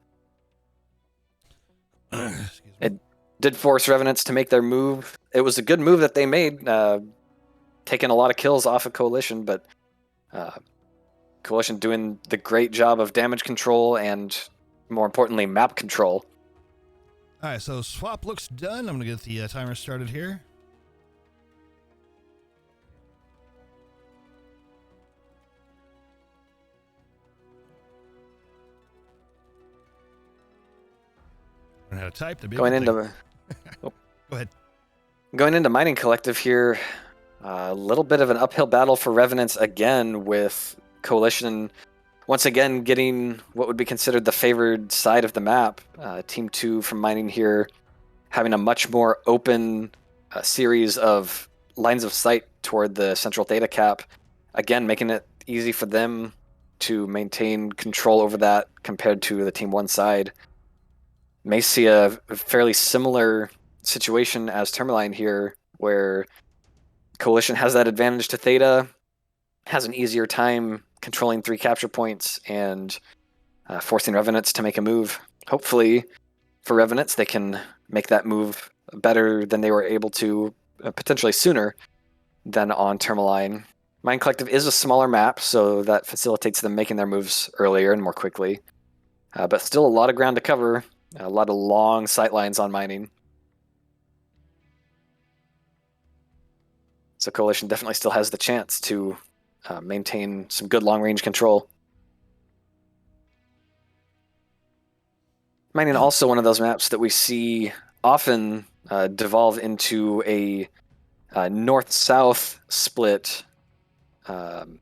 It did force Revenants to make their move. It was a good move that they made, taking a lot of kills off of Coalition, but Coalition doing the great job of damage control and, more importantly, map control. All right, so swap looks done. I'm going to get the timer started here. Learn how to type. Going into Go ahead. Going into Mining Collective here, a little bit of an uphill battle for Revenants again, with Coalition once again getting what would be considered the favored side of the map. Team 2 from Mining here having a much more open series of lines of sight toward the central data cap, again making it easy for them to maintain control over that compared to the Team 1 side. May see a fairly similar situation as Tourmaline here, where Coalition has that advantage to Theta, has an easier time controlling 3 capture points and forcing Revenants to make a move. Hopefully for Revenants, they can make that move better than they were able to, potentially sooner than on Tourmaline. Mind Collective is a smaller map, so that facilitates them making their moves earlier and more quickly. But still a lot of ground to cover, a lot of long sight lines on Mining. So Coalition definitely still has the chance to maintain some good long-range control. Mining also one of those maps that we see often devolve into a north-south split. Even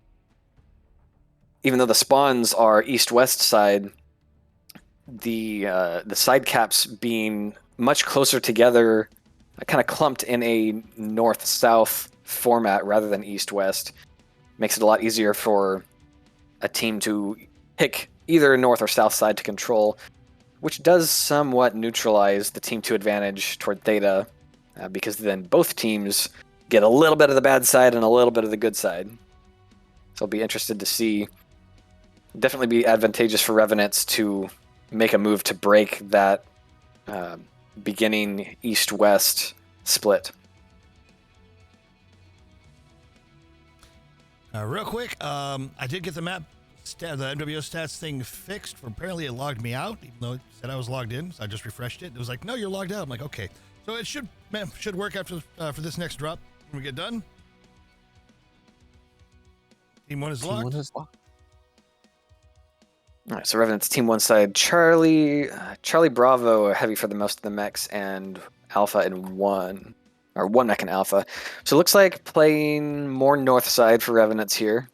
though the spawns are east-west side, the side caps being much closer together, kind of clumped in a north-south format rather than east-west, makes it a lot easier for a team to pick either north or south side to control, which does somewhat neutralize the Team 2 advantage toward Theta, because then both teams get a little bit of the bad side and a little bit of the good side. So I'll be interested to see. Definitely be advantageous for Revenants to make a move to break that beginning east-west split. Real quick, I did get the map, the MWO stats thing fixed. Apparently it logged me out, even though it said I was logged in. So I just refreshed it. It was like, no, you're logged out. I'm like, okay. So it should work after for this next drop when we get done. Team 1 is locked. Team 1 is locked. All right, so Revenant's Team 1 side, Charlie Bravo heavy for the most of the mechs, and Alpha in 1. Or 1 mech and Alpha. So it looks like playing more north side for Revenants here.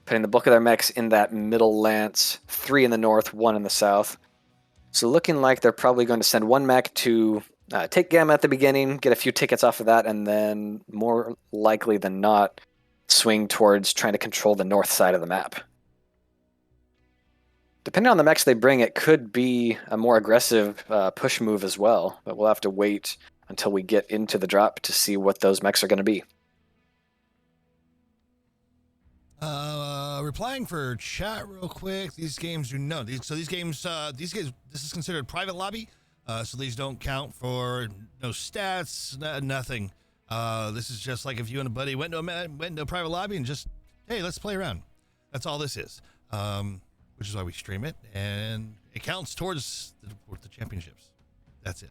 Putting the bulk of their mechs in that middle lance, 3 in the north, 1 in the south. So looking like they're probably going to send 1 mech to take Gamma at the beginning, get a few tickets off of that, and then more likely than not, swing towards trying to control the north side of the map. Depending on the mechs they bring, it could be a more aggressive push move as well, but we'll have to wait until we get into the drop to see what those mechs are going to be. Replying for chat real quick. These games do no. These games, this is considered private lobby, so these don't count for no stats, nothing. This is just like if you and a buddy went to a private lobby and just, hey, let's play around. That's all this is. Which is why we stream it, and it counts towards the championships. That's it.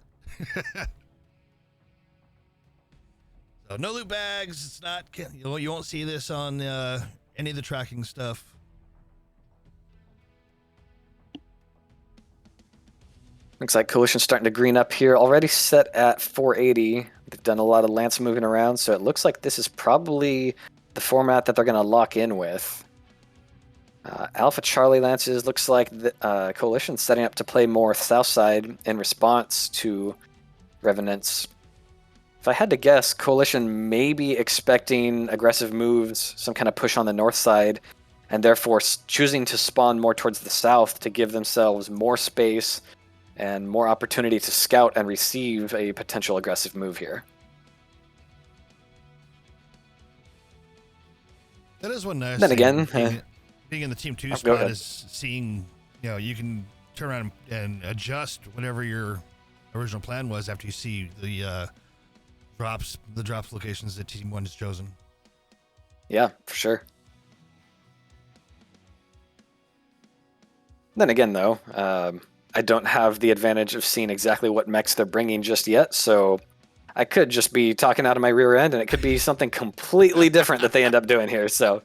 So no loot bags. It's not. You won't see this on any of the tracking stuff. Looks like Coalition's starting to green up here. Already set at 480. They've done a lot of lance moving around, so it looks like this is probably the format that they're going to lock in with. Alpha Charlie lances. Looks like the Coalition's setting up to play more south side in response to Revenants. If I had to guess, Coalition may be expecting aggressive moves, some kind of push on the north side, and therefore choosing to spawn more towards the south to give themselves more space and more opportunity to scout and receive a potential aggressive move here. That is one nice Then thing again, being in the Team 2 go spot ahead. is seeing, you can turn around and adjust whatever your original plan was after you see the drops locations that Team 1 has chosen. Yeah, for sure. Then again, though, I don't have the advantage of seeing exactly what mechs they're bringing just yet, so I could just be talking out of my rear end, and it could be something completely different that they end up doing here. So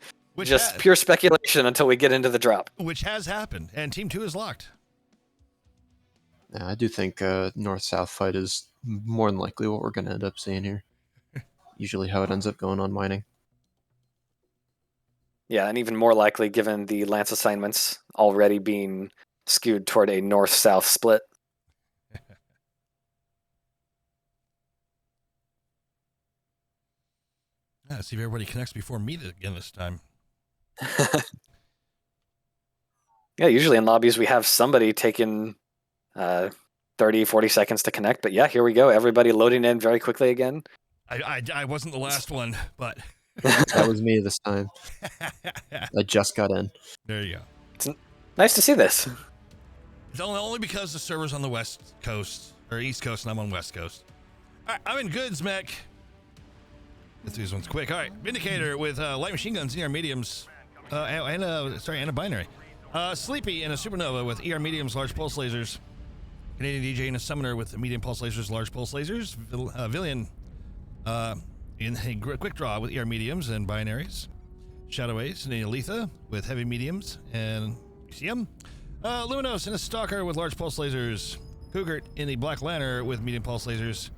pure speculation until we get into the drop. Which has happened, and Team 2 is locked. Yeah, I do think north-south fight is more than likely what we're going to end up seeing here. Usually how it ends up going on mining. Yeah, and even more likely given the lance assignments already being skewed toward a north-south split. Yeah, see if everybody connects before me again this time. Yeah, usually in lobbies we have somebody taking 30, 40 seconds to connect, but yeah, here we go. Everybody loading in very quickly again. I wasn't the last one, but... That was me this time. I just got in. There you go. It's nice to see this. It's only because the server's on the west coast, or east coast, and I'm on west coast. All right, I'm in goods, mech. Let's do these ones quick. All right, Vindicator with light machine guns, ER mediums, and a binary. Sleepy and a supernova with ER mediums, large pulse lasers. Canadian DJ and a summoner with medium pulse lasers, large pulse lasers. Villian in a quick draw with ER mediums and binaries. Shadow Ace and a Letha with heavy mediums and UCM. Luminos and a Stalker with large pulse lasers. Cougart in the Black Lantern with medium pulse lasers.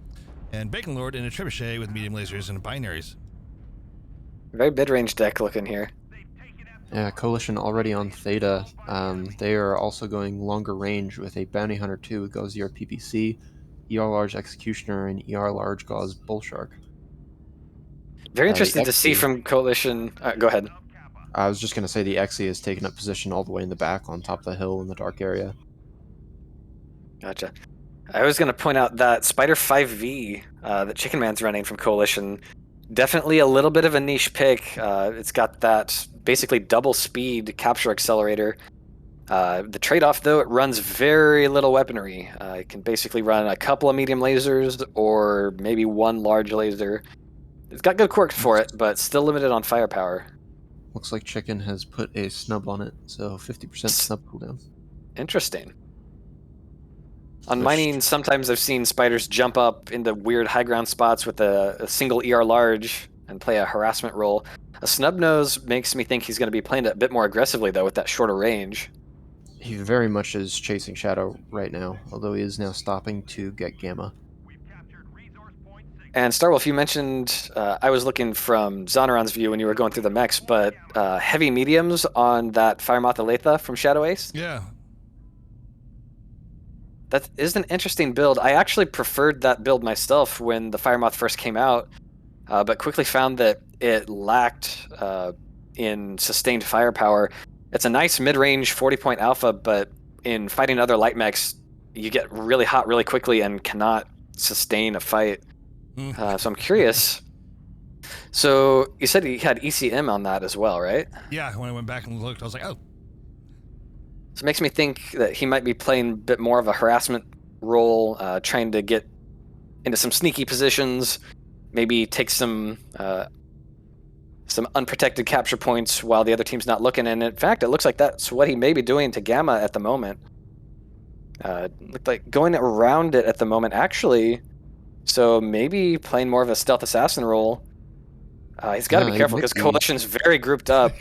And Bacon Lord in a Trebuchet with medium lasers and binaries. Very mid-range deck looking here. Yeah, Coalition already on Theta. They are also going longer range with a Bounty Hunter 2 with Gauzier PPC, ER Large Executioner, and ER Large Gauze Bullshark. Very interesting to see from Coalition. Go ahead. I was just going to say the Exi has taken up position all the way in the back on top of the hill in the dark area. Gotcha. I was going to point out that Spider 5V that Chicken Man's running from Coalition, definitely a little bit of a niche pick. It's got that basically double speed capture accelerator. The trade-off, though, it runs very little weaponry. It can basically run a couple of medium lasers or maybe one large laser. It's got good quirks for it, but still limited on firepower. Looks like Chicken has put a snub on it, so 50% snub cooldown. Interesting. On mining, sometimes I've seen spiders jump up into weird high ground spots with a single ER large and play a harassment role. A snub nose makes me think he's going to be playing it a bit more aggressively, though, with that shorter range. He very much is chasing Shadow right now, although he is now stopping to get Gamma. And Starwolf, you mentioned, I was looking from Zonaron's view when you were going through the mechs, but heavy mediums on that Firemoth Aletha from Shadow Ace? Yeah. That is an interesting build. I actually preferred that build myself when the Firemoth first came out, but quickly found that it lacked in sustained firepower. It's a nice mid-range 40-point alpha, but in fighting other light mechs, you get really hot really quickly and cannot sustain a fight. So I'm curious. So you said he had ECM on that as well, right? Yeah, when I went back and looked, I was like, oh. So it makes me think that he might be playing a bit more of a harassment role, trying to get into some sneaky positions, maybe take some unprotected capture points while the other team's not looking. And in fact, it looks like that's what he may be doing to Gamma at the moment. Looked like going around it at the moment, actually. So maybe playing more of a stealth assassin role. He's got to be careful because Coalition's very grouped up.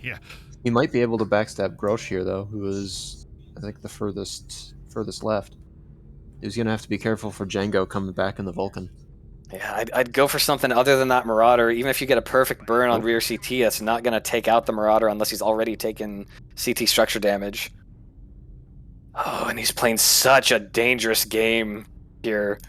Yeah. He might be able to backstab Grosh here, though, who is, I think, the furthest left. He's going to have to be careful for Django coming back in the Vulcan. Yeah, I'd go for something other than that Marauder. Even if you get a perfect burn on rear CT, that's not going to take out the Marauder unless he's already taken CT structure damage. Oh, and he's playing such a dangerous game here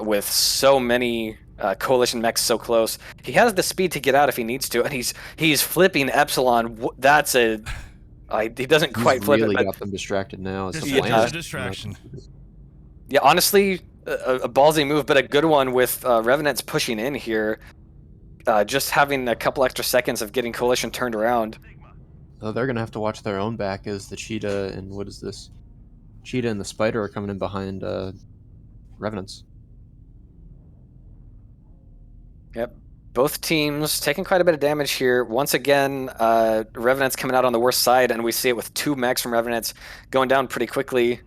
with so many Coalition mechs so close. He has the speed to get out if he needs to, and he's flipping Epsilon. He doesn't quite flip really it, but got them distracted now. It's a distraction. Yeah, honestly, a ballsy move, but a good one with Revenants pushing in here. Just having a couple extra seconds of getting Coalition turned around. So they're gonna have to watch their own back as the Cheetah and what is this? Cheetah and the Spider are coming in behind Revenants. Yep. Both teams taking quite a bit of damage here. Once again, Revenants coming out on the worst side, and we see it with 2 mechs from Revenants going down pretty quickly.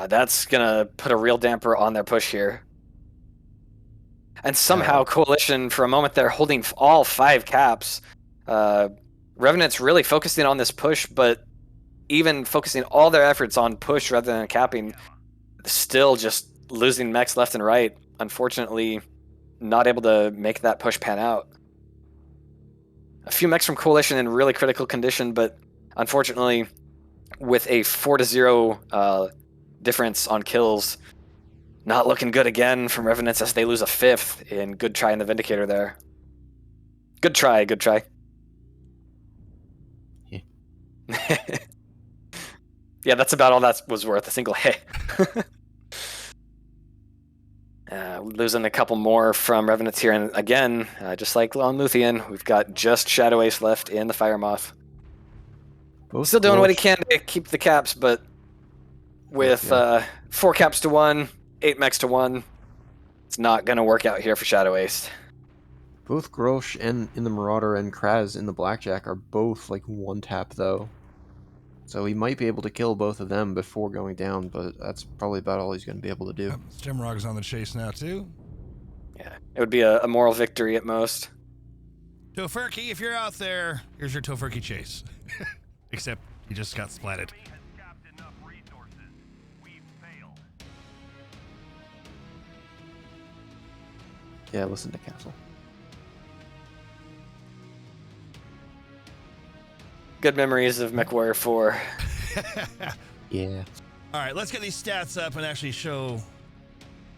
That's going to put a real damper on their push here. And somehow Coalition, for a moment there, holding all 5 caps. Revenants really focusing on this push, but even focusing all their efforts on push rather than capping, still just losing mechs left and right. Unfortunately, not able to make that push pan out. A few mechs from Coalition in really critical condition, but unfortunately, with a 4-0 difference on kills, not looking good again from Revenants as they lose a 5th in good try in the Vindicator there. Good try, good try. Yeah, that's about all that was worth, a single hit. Losing a couple more from Revenants here, and again, just like on Luthien, we've got just Shadow Ace left in the Fire Moth. Still doing what he can to keep the caps, but with 4 caps to 1, 8 mechs to 1, it's not going to work out here for Shadow Ace. Both Grosh and in the Marauder and Kraz in the Blackjack are both like 1 tap though. So he might be able to kill both of them before going down, but that's probably about all he's going to be able to do. Stemrog's on the chase now too. Yeah, it would be a moral victory at most. Tofurky, if you're out there, here's your Tofurky chase. Except he just got splatted. Yeah, listen to Castle. Good memories of MechWarrior 4. Yeah. All right, let's get these stats up and actually show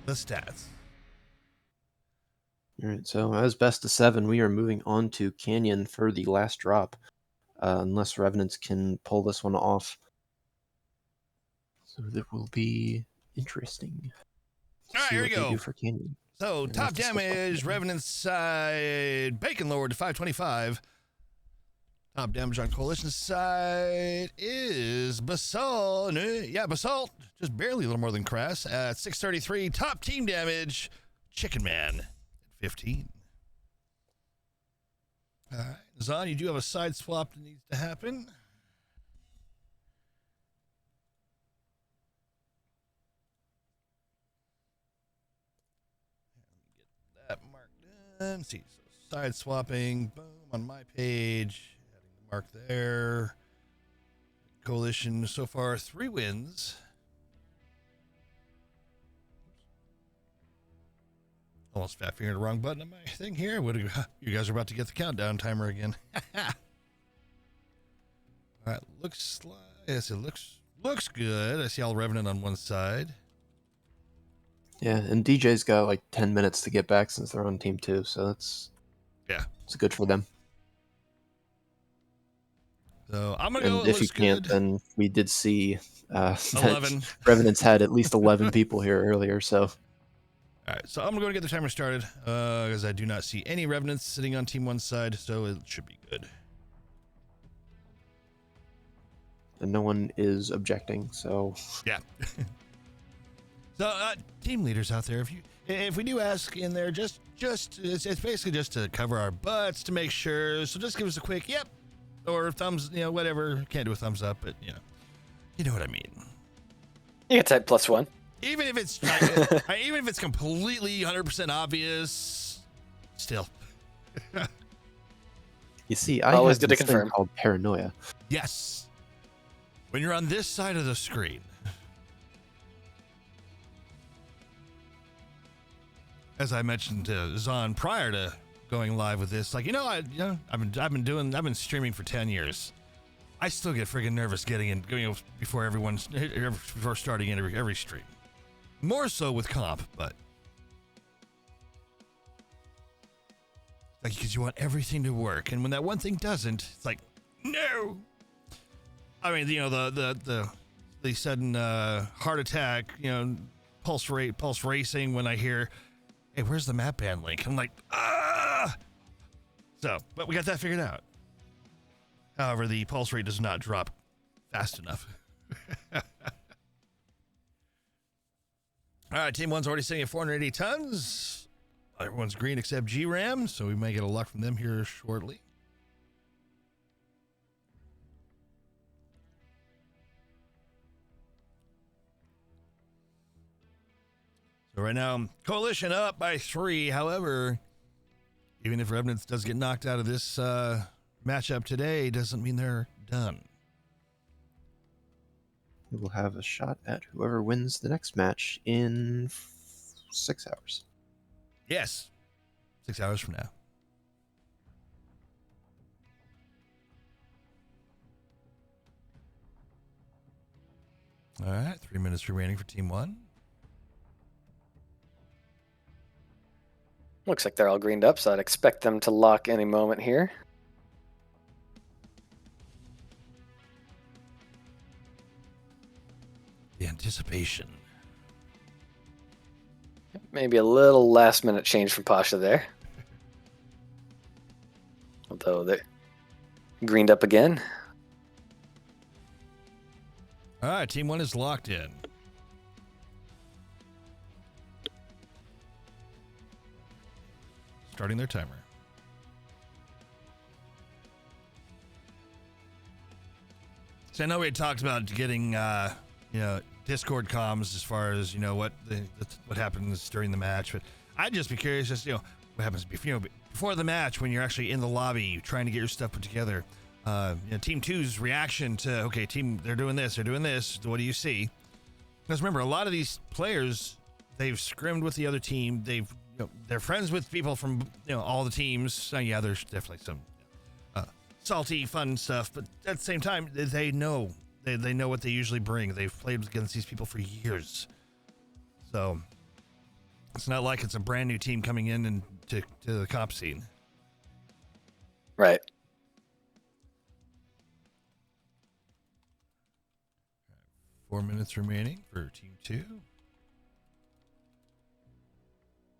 the stats. All right, so as best of 7, we are moving on to Canyon for the last drop, unless Revenants can pull this one off. So that will be interesting. All right, here we go. Do for Canyon. So top damage, Revenant side, Bacon lowered to 525. Top damage on Coalition side is Basalt. Yeah, Basalt, just barely a little more than Crass at 633. Top team damage, Chicken Man at 15. All right, Zon, you do have a side swap that needs to happen. Get that marked in. See, so side swapping, boom, on my page. Mark there. Coalition so far 3 wins. Almost fat fingered the wrong button on my thing here. You guys are about to get the countdown timer again. All right, looks like yes, it looks good. I see all Revenant on one side. Yeah, and DJ's got like 10 minutes to get back since they're on team 2, so it's good for them. So I'm gonna go. And if you can't, then we did see 11. Revenants had at least 11 people here earlier. So, all right. So I'm gonna get the timer started because I do not see any Revenants sitting on Team 1 side, so it should be good. And no one is objecting. So yeah. So team leaders out there, if we do ask in there, just it's basically just to cover our butts to make sure. So just give us a quick yep. Or thumbs, whatever. Can't do a thumbs up, but you know what I mean. You can type +1. Even if it's even if it's completely 100% obvious, still. You see, I always have good this to thing confirm. called paranoia. Yes. When you're on this side of the screen, as I mentioned to Zon prior to going live with this, like I've been streaming for 10 years. I still get friggin' nervous going before starting every stream. More so with comp, but because you want everything to work, and when that one thing doesn't, it's like no. I mean, the sudden heart attack, pulse racing when I hear, hey, where's the map band link? I'm like, ah! So, but we got that figured out. However, the pulse rate does not drop fast enough. All right, Team 1's already sitting at 480 tons. Everyone's green except G-Ram, so we may get a lock from them here shortly. So right now, Coalition up by 3. However, even if Revenants does get knocked out of this matchup today, doesn't mean they're done. We will have a shot at whoever wins the next match in 6 hours. Yes, 6 hours from now. All right, 3 minutes remaining for Team 1. Looks like they're all greened up, so I'd expect them to lock any moment here. The anticipation. Maybe a little last minute change from Pasha there. Although they're greened up again. All right, Team 1 is locked in. Starting their timer. So I know we had talked about getting, Discord comms as far as, what happens during the match. But I'd just be curious, what happens before the match when you're actually in the lobby trying to get your stuff put together. Team 2's reaction to, okay, team, they're doing this. What do you see? Because remember, a lot of these players, they've scrimmed with the other team. They're friends with people from, all the teams. So yeah, there's definitely some salty, fun stuff. But at the same time, they know. They know what they usually bring. They've played against these people for years. So it's not like it's a brand new team coming in and to the comp scene. Right. Right, 4 minutes remaining for Team 2.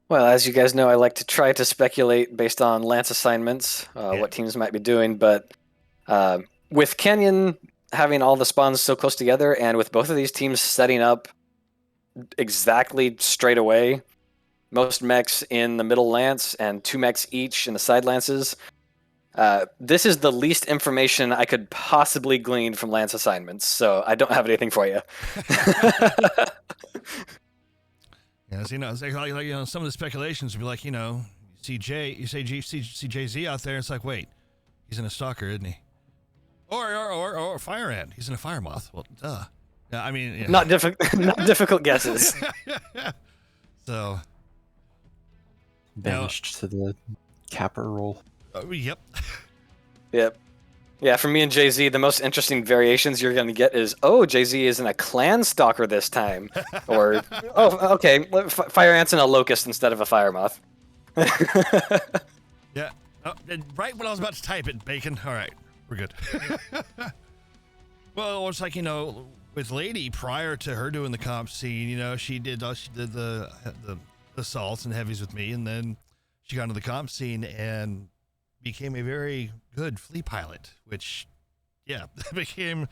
Well, as you guys know, I like to try to speculate based on lance assignments, what teams might be doing. But with Canyon having all the spawns so close together, and with both of these teams setting up exactly straight away, most mechs in the middle lance and 2 mechs each in the side lances, this is the least information I could possibly glean from lance assignments. So I don't have anything for you. Yes, it's like some of the speculations would be like, you see Jay-Z out there, it's like, wait, he's in a stalker, isn't he? Or Fire Ant, he's in a Fire Moth. Well, duh. Yeah, I mean, yeah. Not difficult guesses. So banished to the capper role. Yep. Yep. Yeah, for me and Jay-Z, the most interesting variations you're going to get is, Jay-Z is in a clan stalker this time. Or, okay, Fire Ant's in a locust instead of a Fire Moth. Yeah. Oh, right when I was about to type it, Bacon. All right, we're good. Well, it's like, with Lady, prior to her doing the comp scene, she did the assaults and heavies with me, and then she got into the comp scene and became a very good flea pilot, which, became,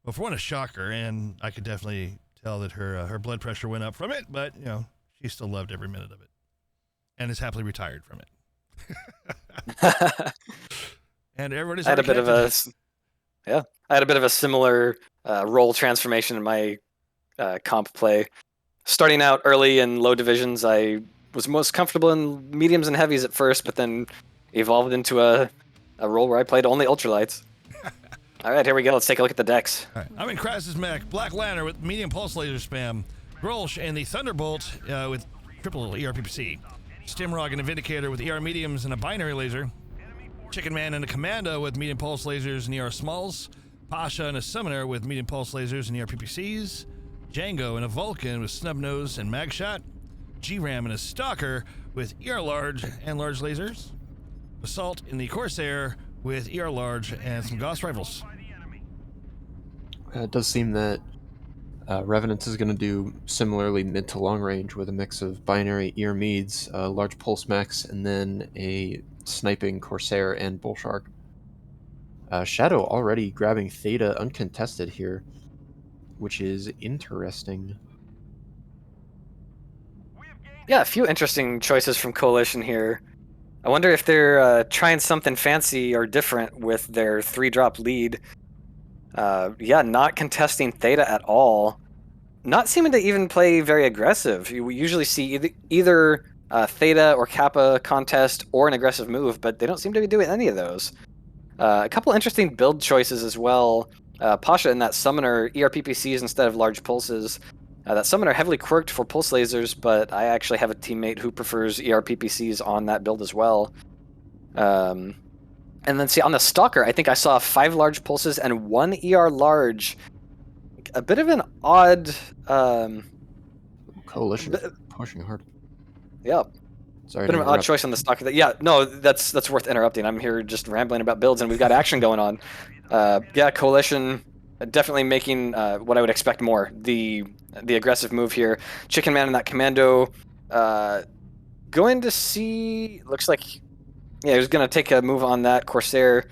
well, for one, a shocker, and I could definitely tell that her blood pressure went up from it, but, she still loved every minute of it, and is happily retired from it. And everybody's I had a bit of a similar role transformation in my comp play. Starting out early in low divisions, I was most comfortable in mediums and heavies at first, but then evolved into a role where I played only ultralights. All right, here we go. Let's take a look at the decks. All right. I'm in Krasus mech, Black Lantern with medium pulse laser spam, Grolsch and the Thunderbolt with triple ERPPC, Stimrog and a Vindicator with ER mediums and a binary laser, Chicken Man and a Commando with medium pulse lasers and ER smalls, Pasha and a Summoner with medium pulse lasers and ERPPCs, Django and a Vulcan with snub nose and mag shot, G-Ram and a Stalker with ER large and large lasers, Assault in the Corsair with ER large and some Gauss rifles. It does seem that Revenants is going to do similarly mid to long range with a mix of binary ear meads, large pulse mechs, and then a sniping Corsair and Bullshark. Shadow already grabbing Theta uncontested here, which is interesting. Yeah, a few interesting choices from Coalition here. I wonder if they're trying something fancy or different with their 3-drop lead. Yeah, not contesting Theta at all. Not seeming to even play very aggressive. We usually see either Theta or Kappa contest or an aggressive move, but they don't seem to be doing any of those. A couple interesting build choices as well. Pasha in that Summoner, ERPPCs instead of large pulses. That Summoner heavily quirked for pulse lasers, but I actually have a teammate who prefers ERPPCs on that build as well. And then see, on the Stalker, I think I saw 5 large pulses and 1 ER large. A bit of an odd... Coalition pushing hard. Yeah. Sorry, Bit of an odd choice on the Stalker. Yeah, no, that's worth interrupting. I'm here just rambling about builds, and we've got action going on. Yeah, Coalition definitely making what I would expect more. The aggressive move here. Chicken Man in that Commando. Going to see... Looks like... Yeah, he was going to take a move on that Corsair.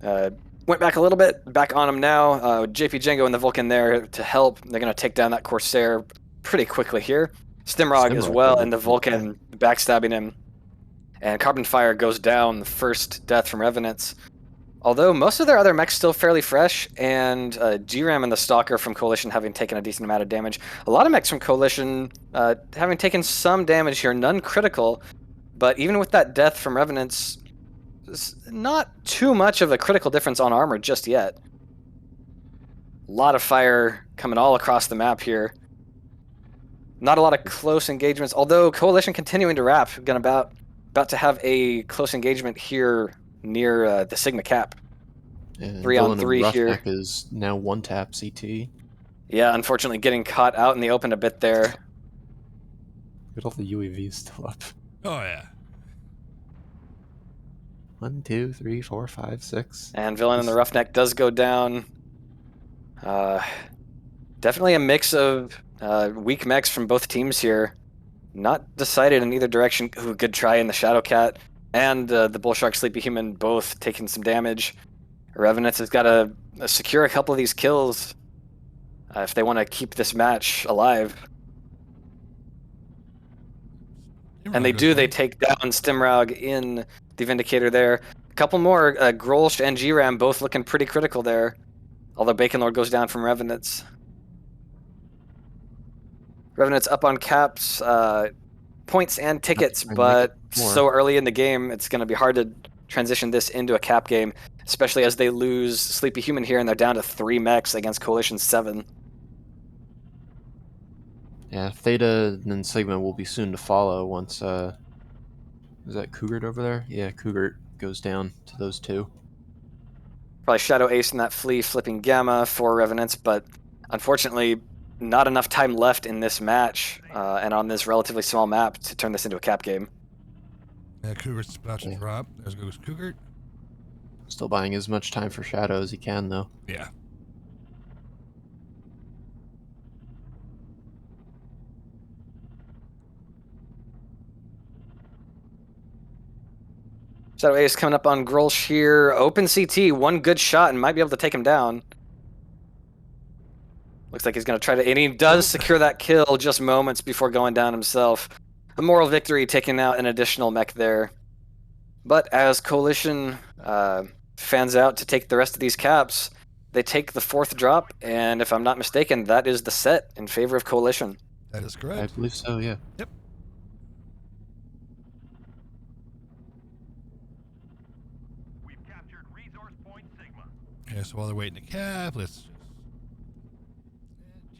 Went back a little bit. Back on him now. JP Django and the Vulcan there to help. They're going to take down that Corsair pretty quickly here. Stimrog as well, and the Vulcan backstabbing him. And Carbon Fire goes down, the first death from Revenants. Although most of their other mechs still fairly fresh, and GRAM and the Stalker from Coalition having taken a decent amount of damage. A lot of mechs from Coalition having taken some damage here, none critical, but even with that death from Revenants, not too much of a critical difference on armor just yet. A lot of fire coming all across the map here. Not a lot of close engagements, although Coalition continuing to wrap. Gonna about to have a close engagement here near the Sigma Cap. And 3-on-3 here. Roughneck is now 1-tap CT. Yeah, unfortunately getting caught out in the open a bit there. Look at all the UAVs still up. Oh, yeah. 1, 2, 3, 4, 5, 6. And Villain in the Roughneck does go down. Definitely a mix of weak mechs from both teams here. Not decided in either direction. Ooh, good try in the Shadowcat and the Bullshark Sleepy Human both taking some damage. Revenants has got to secure a couple of these kills if they want to keep this match alive. And they do. They take down Stimrog in the Vindicator there. A couple more. Grolsch and GRAM both looking pretty critical there. Although Bacon Lord goes down from Revenants. Revenants up on caps, points and tickets, but so early in the game, it's going to be hard to transition this into a cap game, especially as they lose Sleepy Human here and they're down to 3 mechs against Coalition 7. Yeah, Theta and Sigma will be soon to follow once, is that Cougar over there? Yeah, Cougar goes down to those 2. Probably Shadow Ace in that Flea flipping Gamma for Revenants, but unfortunately not enough time left in this match and on this relatively small map to turn this into a cap game. Yeah, Cougar's about to drop. There goes Cougar. Still buying as much time for Shadow as he can, though. Yeah. Shadow Ace coming up on Grolsch here. Open CT, one good shot and might be able to take him down. Looks like he's going to try to... And he does secure that kill just moments before going down himself. A moral victory, taking out an additional mech there. But as Coalition fans out to take the rest of these caps, they take the 4th drop, and if I'm not mistaken, that is the set in favor of Coalition. That is correct. I believe so, yeah. Yep. We've captured resource point Sigma. Okay, so while they're waiting to cap, let's just...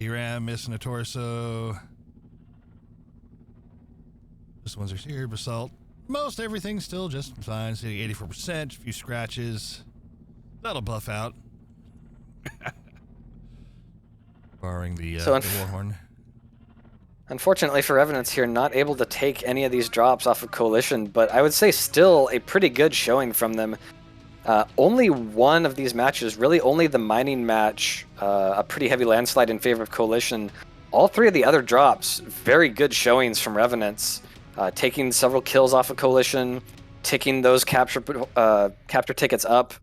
GRAM missing a torso. This one's here, Basalt. Most everything's still just fine. Sitting 84%, a few scratches. That'll buff out. Barring the Warhorn. Unfortunately for Revenants here, not able to take any of these drops off of Coalition, but I would say still a pretty good showing from them. Only one of these matches, really only the mining match, a pretty heavy landslide in favor of Coalition. All three of the other drops, very good showings from Revenants, taking several kills off of Coalition, ticking those capture tickets up,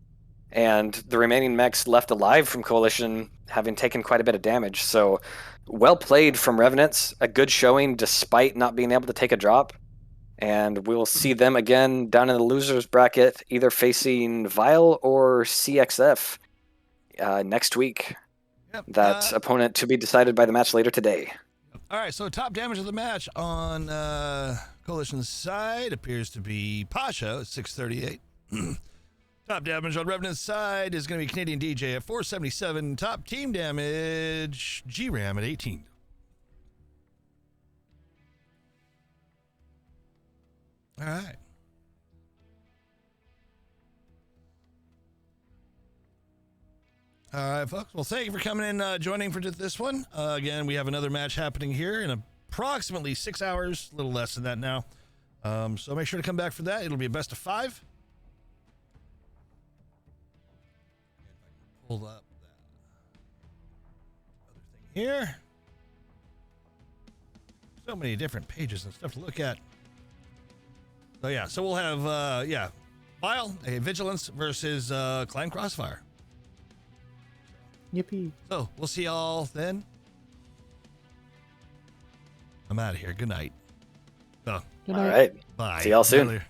and the remaining mechs left alive from Coalition having taken quite a bit of damage. So well played from Revenants, a good showing despite not being able to take a drop. And we'll see them again down in the losers bracket, either facing Vile or CXF next week. Yep. That opponent to be decided by the match later today. All right, so top damage of the match on Coalition's side appears to be Pasha at 638. Top damage on Revenant's side is going to be Canadian DJ at 477. Top team damage, G-Ram at 18. All right. All right, folks. Well, thank you for coming in, joining for this one. Again, we have another match happening here in approximately 6 hours, a little less than that now. So make sure to come back for that. It'll be a best of 5. Hold up that other thing here. So many different pages and stuff to look at. So yeah, so we'll have Vile, a Vigilance versus Clan Crossfire. Yippee. So we'll see y'all then. I'm out of here. Good night. So, All right. bye. See y'all soon.